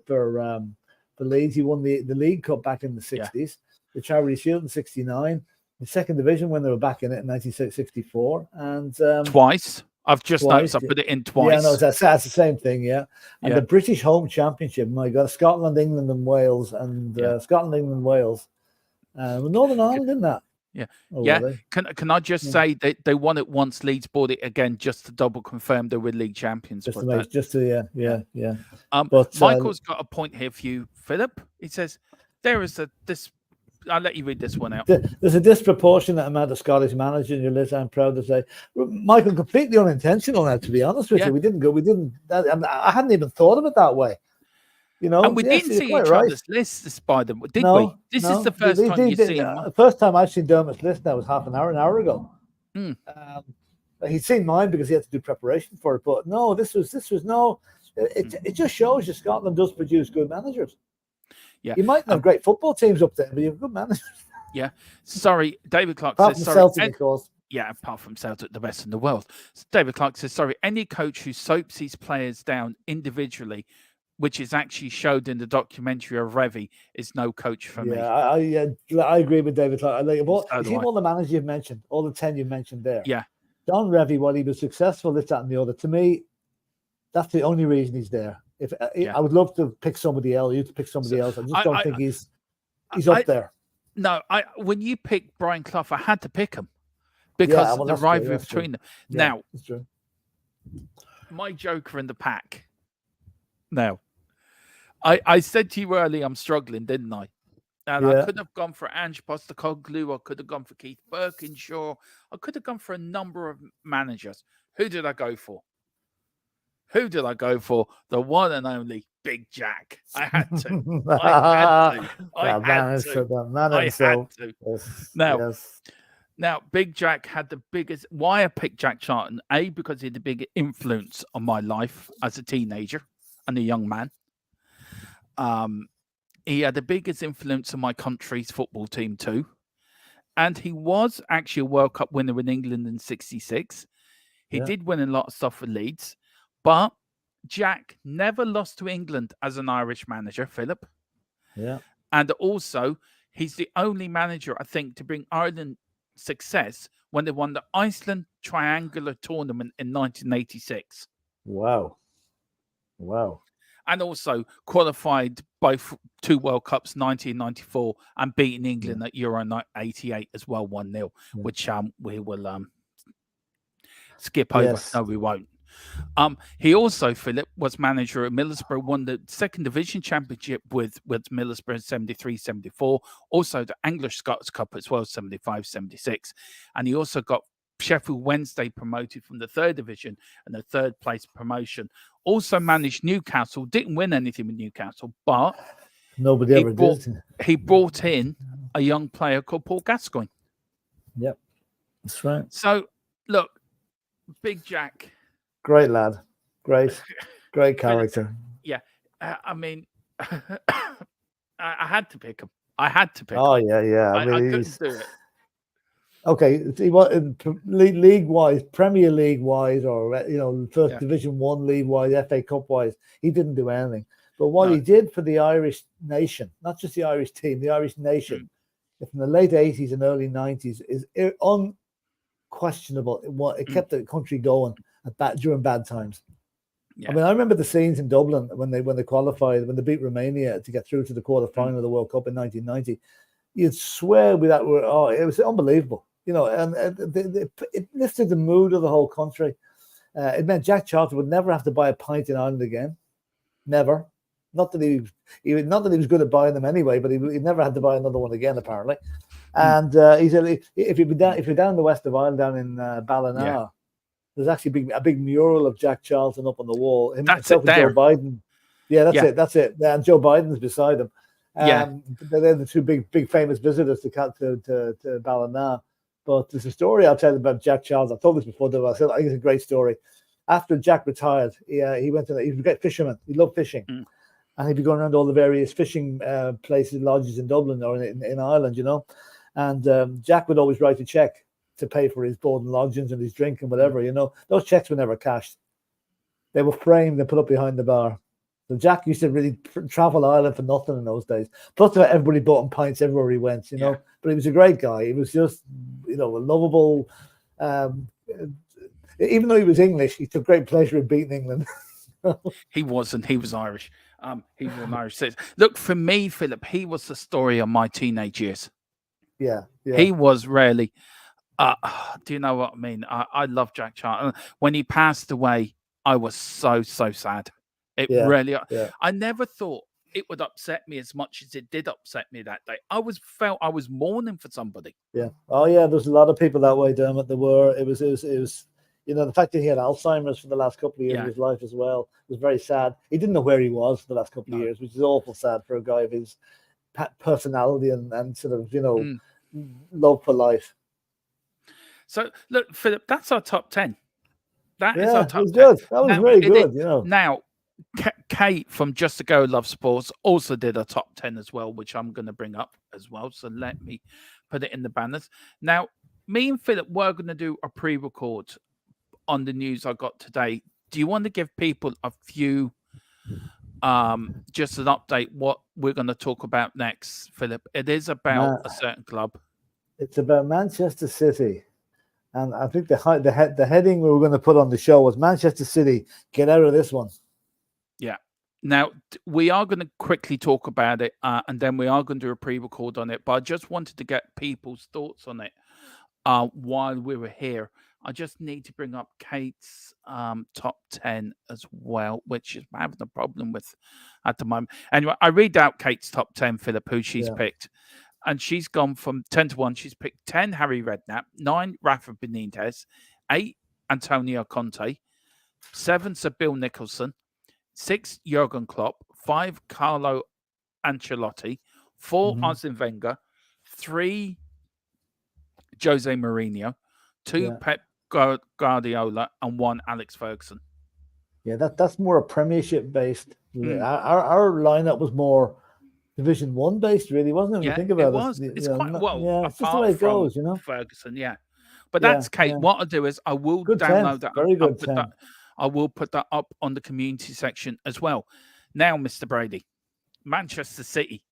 B: Leeds. He won the League Cup back in the 60s, the Charity Shield in 69. The second division when they were back in it in 1964, and
A: twice. I've just noticed I put it in twice.
B: Yeah, no, that's the same thing. Yeah, and the British Home Championship. My God, Scotland, England, and Wales, and Scotland, England, Wales, Northern Ireland in that.
A: Can I just say they won it once? Leeds bought it again just to double confirm they were league champions. But Michael's got a point here for you, PHILLIP. He says there is this. I'll let you read this one out.
B: There's a disproportionate amount of Scottish managers in your list. I'm proud to say, Michael, completely unintentional. Now, to be honest with you, I hadn't even thought of it that way. You know,
A: and we didn't see each other's lists by them, did we? This is the first time you've seen.
B: The first time I've seen Dermot's list now was an hour ago. He'd seen mine because he had to do preparation for it. But no, this was no. It just shows you Scotland does produce good managers. Yeah, you might have great football teams up there, but you have good managers.
A: Yeah, sorry, David Clark
B: says sorry. Celtic, of course.
A: Yeah, apart from Celtic, the best in the world. David Clark says, sorry, any coach who soaps his players down individually, which is actually showed in the documentary of Revy, is no coach for me.
B: I agree with David Clark. You see
A: So
B: all the managers you've mentioned, all the 10 you've mentioned there.
A: yeah.
B: Don Revy, while he was successful, this, that, and the other, to me, that's the only reason he's there. If I would love to pick somebody else, you to pick somebody else. I just don't think he's up there.
A: No, when you picked Brian Clough, I had to pick him because of the rivalry between them.
B: Yeah,
A: now,
B: that's true.
A: My joker in the pack. Now, I said to you earlier, I'm struggling, didn't I? And I could have gone for Ange Postecoglou. I could have gone for Keith Birkinshaw. I could have gone for a number of managers. Who did I go for? The one and only Big Jack. I had to. I had to. Now, Big Jack had the biggest. Why I picked Jack Charlton? A, because he had the biggest influence on my life as a teenager and a young man. He had the biggest influence on my country's football team too. And he was actually a World Cup winner in England in '66. He did win a lot of stuff for Leeds. But Jack never lost to England as an Irish manager, Philip.
B: Yeah.
A: And also, he's the only manager, I think, to bring Ireland success when they won the Iceland Triangular Tournament in 1986.
B: Wow.
A: And also qualified both 2 World Cups, 1994, and beating England at Euro 88 as well, 1-0, which we will skip over.
B: Yes.
A: No, we won't. He also, Philip, was manager at Middlesbrough, won the second division championship with Middlesbrough in 73-74, also the Anglo-Scots Cup as well, 75-76. And he also got Sheffield Wednesday promoted from the third division and the third place promotion. Also managed Newcastle, didn't win anything with Newcastle, but
B: nobody ever did.
A: He brought in a young player called Paul Gascoigne.
B: Yep, that's right.
A: So, look, Big Jack.
B: Great lad. Great character.
A: Yeah. I mean, I had to pick him.
B: Oh, yeah.
A: I couldn't do it.
B: Okay, league-wise, Premier League-wise, or First Division 1 league-wise, FA Cup-wise, he didn't do anything. But what he did for the Irish nation, not just the Irish team, the Irish nation, from the late 80s and early 90s, is unquestionable. It kept the country going during bad times. Yeah. I mean, I remember the scenes in Dublin when they qualified, when they beat Romania to get through to the quarter-final of the World Cup in 1990. You'd swear it was unbelievable. And it lifted the mood of the whole country. It meant Jack Charlton would never have to buy a pint in Ireland again. Never. Not that he was good at buying them anyway, but he never had to buy another one again, apparently. And he said, if you're down the west of Ireland, down in Ballina, there's actually a big mural of Jack Charlton up on the wall.
A: That's it there.
B: Joe Biden. Yeah, that's it. And Joe Biden's beside him. They're the two big famous visitors to Ballina. But there's a story I'll tell you about Jack Charles. I've told this before, though. I think it's a great story. After Jack retired, he was a great fisherman. He loved fishing. And he'd be going around all the various fishing places, lodges in Dublin or in Ireland, And Jack would always write a check to pay for his board and lodgings and his drink and whatever, Those checks were never cashed. They were framed and put up behind the bar. So Jack used to really travel Ireland for nothing in those days. Plus, everybody bought him pints everywhere he went, But he was a great guy. He was just, a lovable. Even though he was English, he took great pleasure in beating England.
A: He wasn't. He was Irish. He was an Irish citizen. Look, for me, Philip, he was the story of my teenage years.
B: Yeah.
A: He was really. Do you know what I mean? I love Jack Charlton. When he passed away, I was so sad. Really. I never thought it would upset me as much as it did upset me that day. I felt I was mourning for somebody.
B: Yeah. Oh yeah. There's a lot of people that way, Dermot. There were. It was. The fact that he had Alzheimer's for the last couple of years of his life as well was very sad. He didn't know where he was for the last couple of years, which is awful sad for a guy of his personality and sort of love for life.
A: So look, Philip, that's our top 10. That is our top 10.
B: Good. That was very good.
A: Now, Kate from Just to Go Love Sports also did a top 10 as well, which I'm going to bring up as well. So let me put it in the banners. Now, me and Philip were going to do a pre-record on the news I got today. Do you want to give people a few, just an update what we're going to talk about next, Philip? It is about a certain club.
B: It's about Manchester City. And I think the heading we were going to put on the show was Manchester City, get out of this one.
A: Yeah. Now, we are going to quickly talk about it, and then we are going to do a pre-record on it. But I just wanted to get people's thoughts on it while we were here. I just need to bring up Kate's top 10 as well, which is having a problem with at the moment. Anyway, I read out Kate's top 10, Philip, who she's picked. And she's gone from 10 to 1. She's picked 10, Harry Redknapp, 9, Rafa Benitez, 8, Antonio Conte, 7, Sir Bill Nicholson, 6, Jurgen Klopp, 5, Carlo Ancelotti, 4, Arsene Wenger, 3, Jose Mourinho, 2, Pep Guardiola, and 1, Alex Ferguson.
B: Yeah, that's more a Premiership based. Our lineup was more Division 1 based, really, wasn't it? When you think about it,
A: it's quite well.
B: Yeah, it's just the way it goes, you know.
A: Ferguson, But that's Kate. What I'll do is I will download that.
B: Very good.
A: I will put that up on the community section as well. Now, Mr. Brady, Manchester City.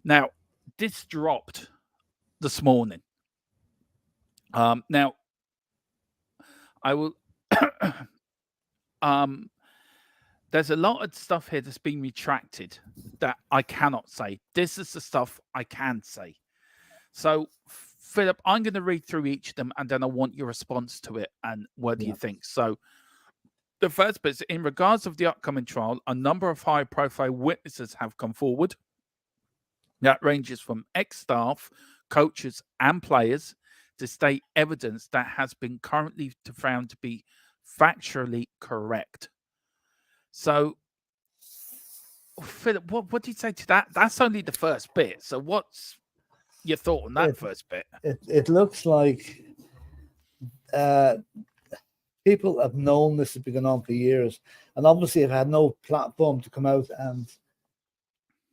A: Now, this dropped this morning. Now, I will. There's a lot of stuff here that's been retracted that I cannot say. This is the stuff I can say. So, Philip, I'm going to read through each of them, and then I want your response to it and what do you think. So, the first bit is, in regards of the upcoming trial, a number of high-profile witnesses have come forward. That ranges from ex-staff, coaches, and players to state evidence that has been currently found to be factually correct. So, Philip, what do you say to that? That's only the first bit. So, what's your thought on that first bit?
B: It looks like people have known this has been going on for years, and obviously have had no platform to come out and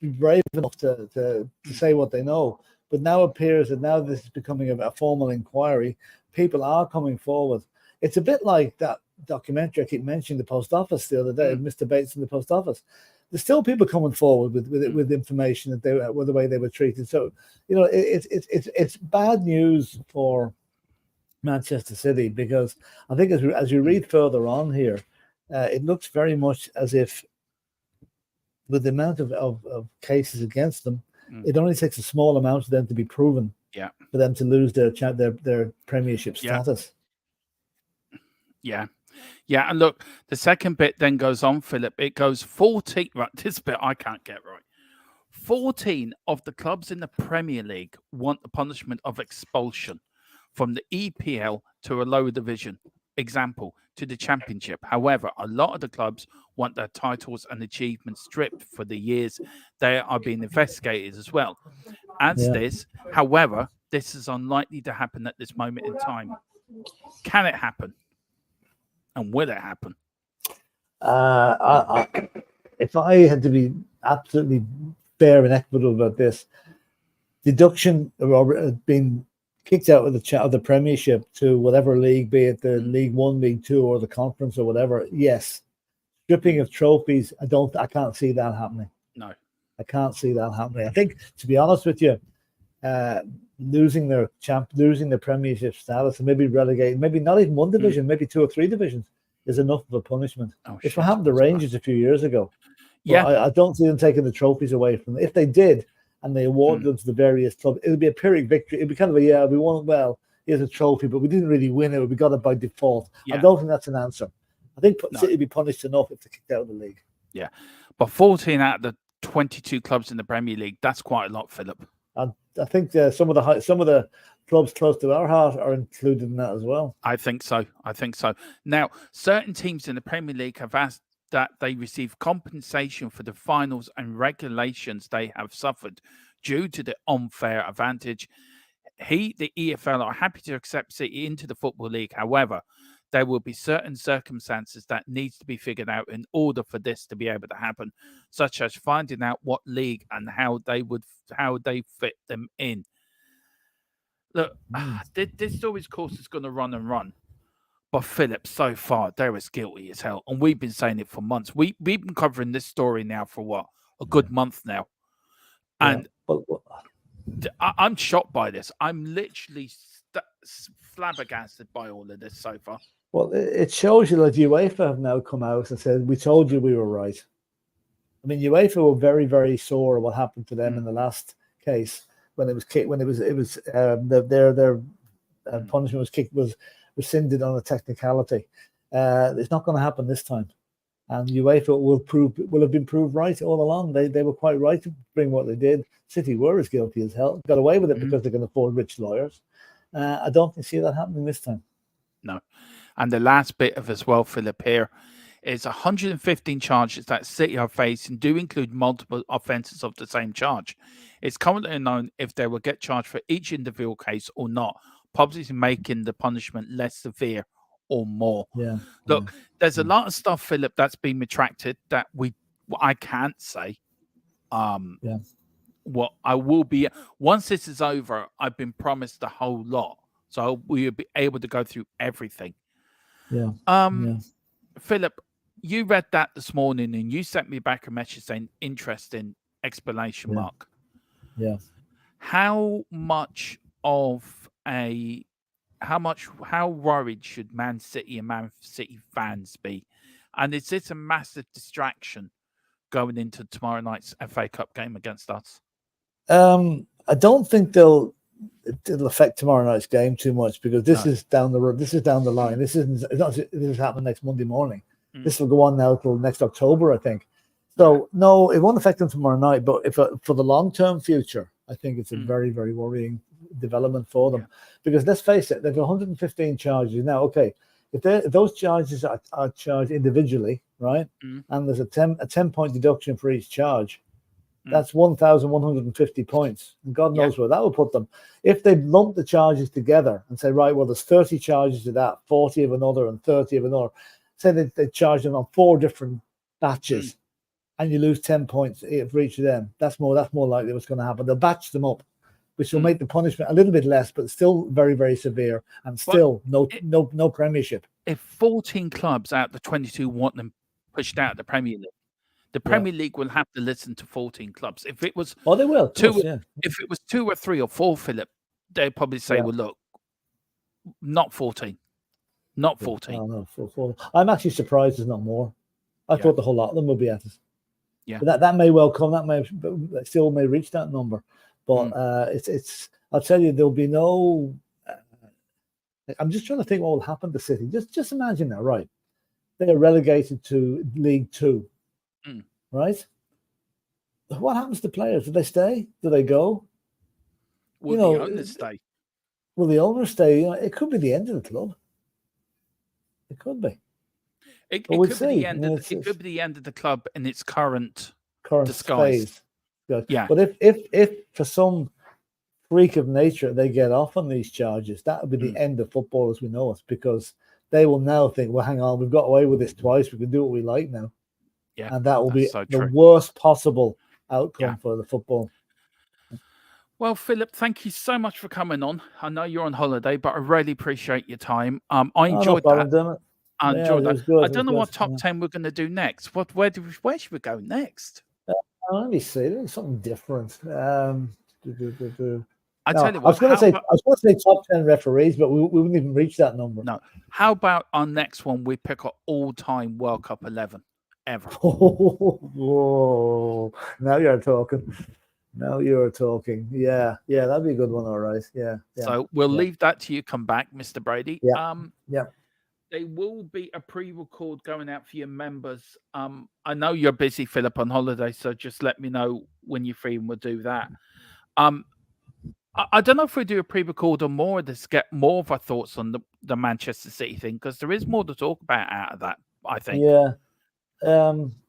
B: be brave enough to say what they know. But now it appears that now this is becoming a formal inquiry. People are coming forward. It's a bit like that documentary I keep mentioning, the post office the other day, Mr. Bates in the post office. There's still people coming forward with information that they were the way they were treated. So, you know, it's bad news for Manchester City, because I think as you read further on here, it looks very much as if with the amount of cases against them, it only takes a small amount for them to be proven, for them to lose their Premiership status.
A: Yeah, and look, the second bit then goes on, Philip. It goes 14. Right, this bit I can't get right. 14 of the clubs in the Premier League want the punishment of expulsion from the EPL to a lower division, example, to the Championship. However, a lot of the clubs want their titles and achievements stripped for the years they are being investigated as well. Adds this, however, this is unlikely to happen at this moment in time. Can it happen? And will it happen?
B: If I had to be absolutely fair and equitable about this, deduction or being kicked out of the Premiership to whatever league, be it the League One, League Two, or the Conference or whatever, yes. Stripping of trophies, I can't see that happening.
A: No,
B: I can't see that happening. I think, to be honest with you, losing their Premiership status and maybe relegating, maybe not even one division, maybe 2 or 3 divisions, is enough of a punishment. It's what happened to Rangers a few years ago.
A: Yeah,
B: I don't see them taking the trophies away from them. If they did, and they awarded them to the various clubs, it would be a Pyrrhic victory. It'd be kind of we won well. Here's a trophy, but we didn't really win it. We got it by default. I don't think that's an answer. I think City would be punished enough if they kicked out of the league.
A: Yeah, but 14 out of the 22 clubs in the Premier League, that's quite a lot, Philip.
B: And I think some of the clubs close to our heart are included in that as well.
A: I think so. Now, certain teams in the Premier League have asked that they receive compensation for the finals and regulations they have suffered due to the unfair advantage. The EFL are happy to accept City into the Football League. However, there will be certain circumstances that needs to be figured out in order for this to be able to happen, such as finding out what league and how they fit them in. Look, this story's course is going to run and run. But PHILLIP, so far, they're as guilty as hell. And we've been saying it for months. We've been covering this story now for what? A good month now. And I'm shocked by this. I'm literally flabbergasted by all of this so far.
B: Well, it shows you that UEFA have now come out and said, we told you we were right. I mean, UEFA were very, very sore what happened to them in the last case when it was their punishment was rescinded on a technicality. It's not going to happen this time, and UEFA will have been proved right all along. They were quite right to bring what they did. City were as guilty as hell, got away with it because they can afford rich lawyers. I don't see that happening this time.
A: No, and the last bit of as well, PHILLIP, here is 115 charges that City are facing do include multiple offences of the same charge. It's currently unknown if they will get charged for each individual case or not, probably making the punishment less severe or more. Look, there's a lot of stuff, PHILLIP, that's been retracted that I can't say. What I will be once this is over, I've been promised a whole lot, so we'll be able to go through everything. PHILLIP, you read that this morning and you sent me back a message saying interesting exclamation mark. How worried should Man City and Man City fans be? And is this a massive distraction going into tomorrow night's FA Cup game against us?
B: I don't think it'll affect tomorrow night's game too much because this is down the road. This is down the line. This is happening next Monday morning. This will go on now till next October, I think. So no, it won't affect them tomorrow night. But for the long-term future, I think it's a very, very worrying development for them because let's face it, there's 115 charges now. Okay, if those charges are charged individually, right, and there's a 10-point deduction for each charge. That's 1,150 points. And God knows where that will put them. If they lump the charges together and say, right, well, there's 30 charges of that, 40 of another, and 30 of another. Say they charge them on 4 different batches, and you lose 10 points for each of them. That's more likely what's going to happen. They'll batch them up, which will make the punishment a little bit less, but still very, very severe, and still no Premiership.
A: If 14 clubs out of the 22 want them pushed out of the Premier League, the Premier League will have to listen to 14 clubs. If it was
B: they will.
A: If it was 2 or 3 or 4, PHILLIP, they'd probably say, well, look, not 14. Not 14.
B: No, 4. I'm actually surprised there's not more. I thought the whole lot of them would be at it. But that may well come. That still may reach that number. But it's. I'll tell you, there'll be no. I'm just trying to think what will happen to City. Just imagine that, right? They are relegated to League 2, right? What happens to players? Do they stay? Do they go?
A: Will the owners stay?
B: Will the owners stay? It could be the end of the club. It could be.
A: It could be the end of the club in its current disguise.
B: Phase. But if for some freak of nature they get off on these charges, that would be the end of football as we know it, because they will now think, well, hang on, we've got away with this twice. We can do what we like now. And that will be the worst possible outcome for the football.
A: Well, PHILLIP, thank you so much for coming on. I know you're on holiday, but I really appreciate your time. I enjoyed that. I enjoyed that. I don't know what top 10 we're going to do next. Where should we go next?
B: Let me see. Something different.
A: I
B: was going to say top 10 referees, but we wouldn't even reach that number.
A: No. How about our next one? We pick our all-time World Cup 11 ever.
B: Whoa! Now you're talking. Yeah, that'd be a good one. All right. Yeah.
A: So we'll leave that to you. Come back, Mr. Brady.
B: Yeah.
A: There will be a pre-record going out for your members. I know you're busy, PHILLIP, on holiday, so just let me know when you're free and we'll do that. I don't know if we do a pre-record or more of this, get more of our thoughts on the Manchester City thing, because there is more to talk about out of that, I think.
B: Yeah.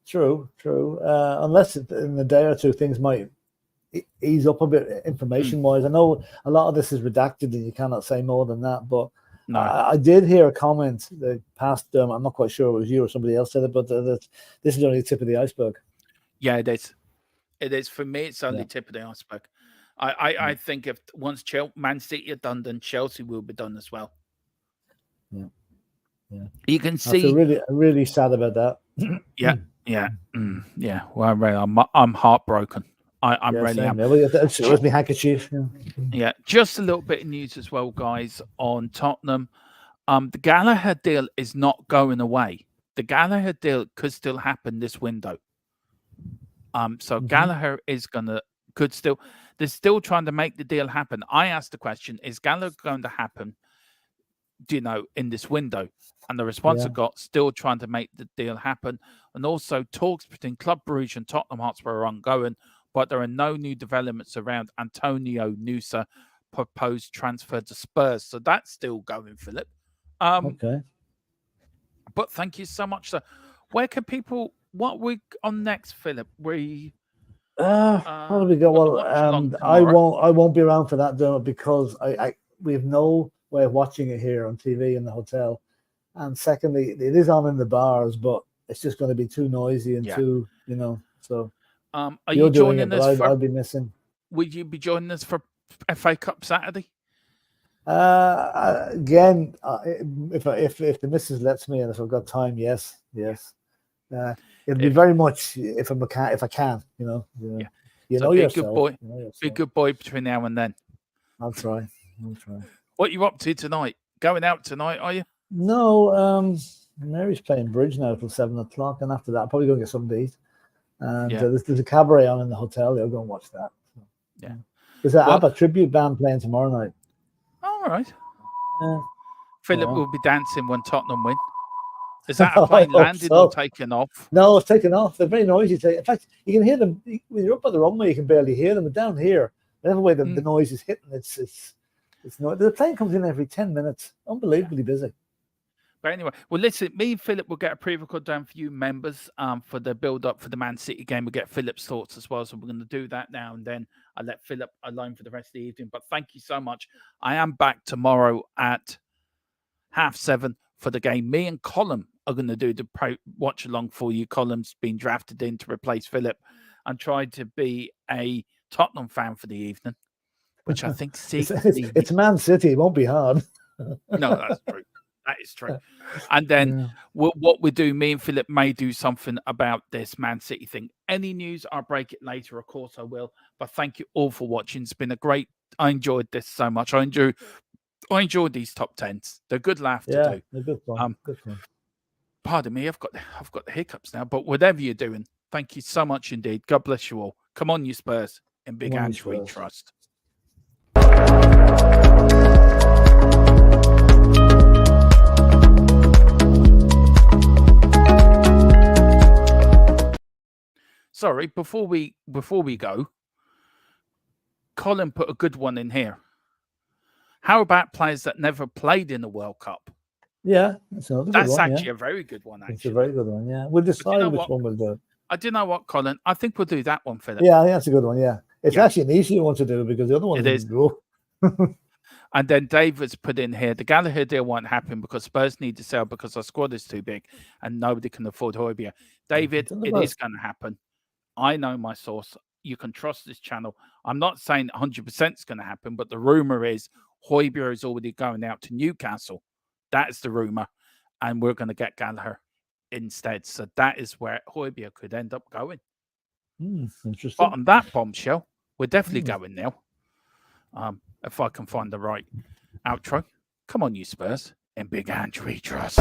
B: True. Unless in a day or two things might ease up a bit information-wise. I know a lot of this is redacted and you cannot say more than that, but no. I did hear a comment that passed. I'm not quite sure it was you or somebody else said it, but this is only the tip of the iceberg.
A: Yeah, it is. It is. For me, it's only tip of the iceberg. I think if once Man City are done, then Chelsea will be done as well.
B: Yeah.
A: You can
B: I
A: see.
B: feel really sad about that.
A: Yeah. Well, I'm heartbroken. I'm
B: yeah,
A: really
B: same.
A: am.
B: Yeah, it was my handkerchief.
A: Yeah, just a little bit of news as well, guys, on Tottenham. The Gallagher deal is not going away. The Gallagher deal could still happen this window. So Gallagher is they're still trying to make the deal happen. I asked the question, is Gallagher going to happen, in this window? And the response I got, still trying to make the deal happen. And also talks between Club Brugge and Tottenham Hotspur are ongoing, but there are no new developments around Antonio Nusa proposed transfer to Spurs. So that's still going, Philip.
B: Okay.
A: But thank you so much, sir. Where can people, what we on next, Philip?
B: How do we go? Well, I won't be around for that, Dermot, because we have no way of watching it here on TV in the hotel. And secondly, it is on in the bars, but it's just going to be too noisy and too, so.
A: Are you joining us?
B: I'll be missing.
A: Would you be joining us for FA Cup Saturday?
B: Again, if the missus lets me and if I've got time, yes. It'd be very much if I can,
A: So
B: yourself.
A: Good boy. Be a good boy between now and then.
B: I'll try.
A: What are you up to tonight? Going out tonight, are you?
B: No, Mary's playing bridge now till 7 o'clock, and after that, I'll probably go get something to eat. And there's a cabaret on in the hotel. I'll go and watch that.
A: Yeah.
B: There's an ABBA tribute band playing tomorrow night.
A: All right. Philip will be dancing when Tottenham win. Is that a plane landed or taken off?
B: No, it's taken off. They're very noisy. In fact, you can hear them when you're up on the runway. You can barely hear them. But down here, whatever way the noise is hitting, it's noise. The plane comes in every 10 minutes. Unbelievably busy.
A: But anyway, well, listen, me and Philip will get a pre-record down for you members for the build-up for the Man City game. We'll get Philip's thoughts as well. So we're going to do that now, and then I'll let Philip alone for the rest of the evening. But thank you so much. I am back tomorrow at 7:30 for the game. Me and Colin are going to do the watch-along for you. Colin's been drafted in to replace Philip and tried to be a Tottenham fan for the evening, which I think
B: it's Man City. It won't be hard.
A: No, that's true. That is true. And then what we do, me and Philip may do something about this Man City thing. Any news, I'll break it later. Of course I will. But thank you all for watching. It's been I enjoyed this so much. I enjoyed these top 10s. They're good laugh to do.
B: They're good fun.
A: Pardon me, I've got the hiccups now. But whatever you're doing, thank you so much indeed. God bless you all. Come on, you Spurs. In Big Ange we trust. Sorry, before we go, Colin put a good one in here. How about players that never played in the World Cup?
B: Yeah,
A: that's actually a very good one. Actually,
B: it's a very good one. Yeah, we'll decide which one we'll do.
A: I do know what, Colin. I think we'll do that one, Philip.
B: Yeah, I think that's a good one. Yeah, it's actually an easier one to do because the other one
A: is.
B: Go.
A: And then David's put in here, the Gallagher deal won't happen because Spurs need to sell because our squad is too big and nobody can afford Højbjerg. David, it is going to happen. I know my source. You can trust this channel. I'm not saying 100% is going to happen, but the rumor is Højbjerg is already going out to Newcastle. That's the rumor. And we're going to get Gallagher instead. So that is where Højbjerg could end up going.
B: Interesting.
A: But on that bombshell, we're definitely going now. If I can find the right outro. Come on, you Spurs. In Big Ange we trust.